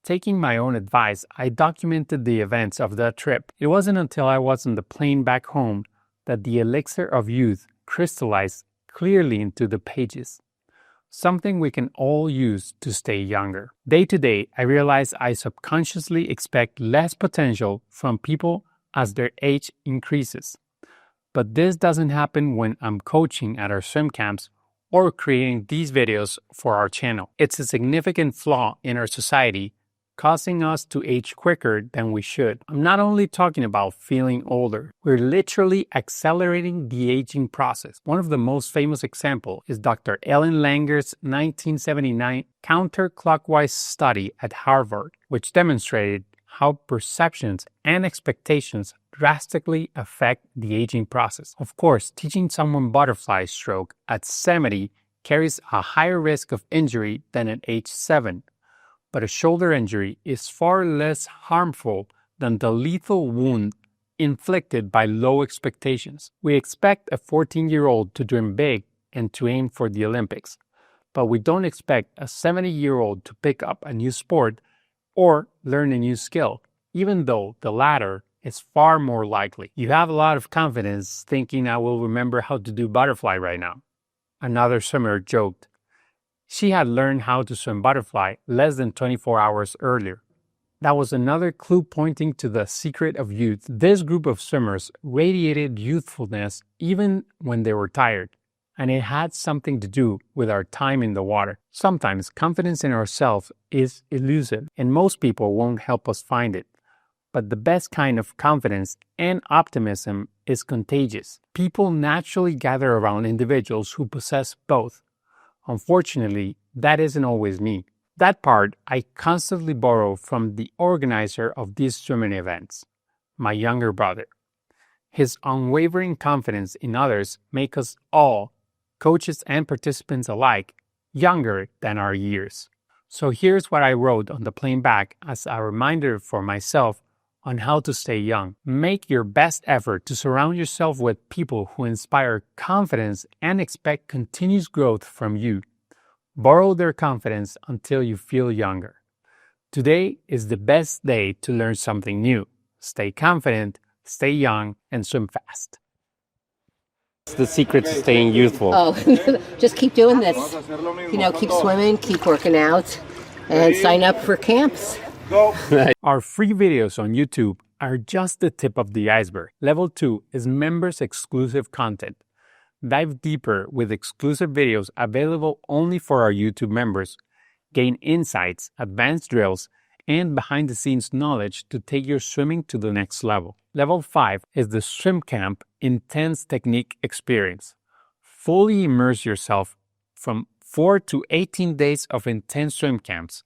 Taking my own advice, I documented the events of that trip. It wasn't until I was on the plane back home that the elixir of youth crystallized clearly into the pages. Something we can all use to stay younger. Day to day, I realize I subconsciously expect less potential from people as their age increases. But this doesn't happen when I'm coaching at our swim camps or creating these videos for our channel. It's a significant flaw in our society, causing us to age quicker than we should. I'm not only talking about feeling older, we're literally accelerating the aging process. One of the most famous examples is Dr. Ellen Langer's 1979 counterclockwise study at Harvard, which demonstrated how perceptions and expectations drastically affect the aging process. Of course, teaching someone butterfly stroke at 70 carries a higher risk of injury than at age 7. But a shoulder injury is far less harmful than the lethal wound inflicted by low expectations. We expect a 14-year-old to dream big and to aim for the Olympics, but we don't expect a 70-year-old to pick up a new sport or learn a new skill, even though the latter is far more likely. You have a lot of confidence thinking I will remember how to do butterfly right now. Another swimmer joked. She had learned how to swim butterfly less than 24 hours earlier. That was another clue pointing to the secret of youth. This group of swimmers radiated youthfulness even when they were tired, and it had something to do with our time in the water. Sometimes confidence in ourselves is elusive, and most people won't help us find it. But the best kind of confidence and optimism is contagious. People naturally gather around individuals who possess both. Unfortunately, that isn't always me. That part I constantly borrow from the organizer of these swimming events, my younger brother. His unwavering confidence in others makes us all, coaches and participants alike, younger than our years. So here's what I wrote on the plane back as a reminder for myself on how to stay young. Make your best effort to surround yourself with people who inspire confidence and expect continuous growth from you. Borrow their confidence until you feel younger. Today is the best day to learn something new. Stay confident, stay young, and swim fast. What's the secret to staying youthful? Oh, just keep doing this. Keep swimming, keep working out, and sign up for camps. Our free videos on YouTube are just the tip of the iceberg. Level 2 is members exclusive content. Dive deeper with exclusive videos available only for our YouTube members. Gain insights, advanced drills, and behind-the-scenes knowledge to take your swimming to the next level. Level 5 is the Swim Camp Intense Technique Experience. Fully immerse yourself from 4 to 18 days of intense swim camps.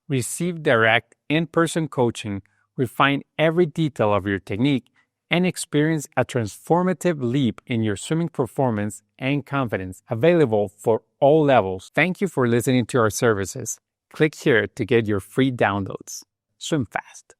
Receive direct in-person coaching, refine every detail of your technique, and experience a transformative leap in your swimming performance and confidence, available for all levels. Thank you for listening to our services. Click here to get your free downloads. Swim fast.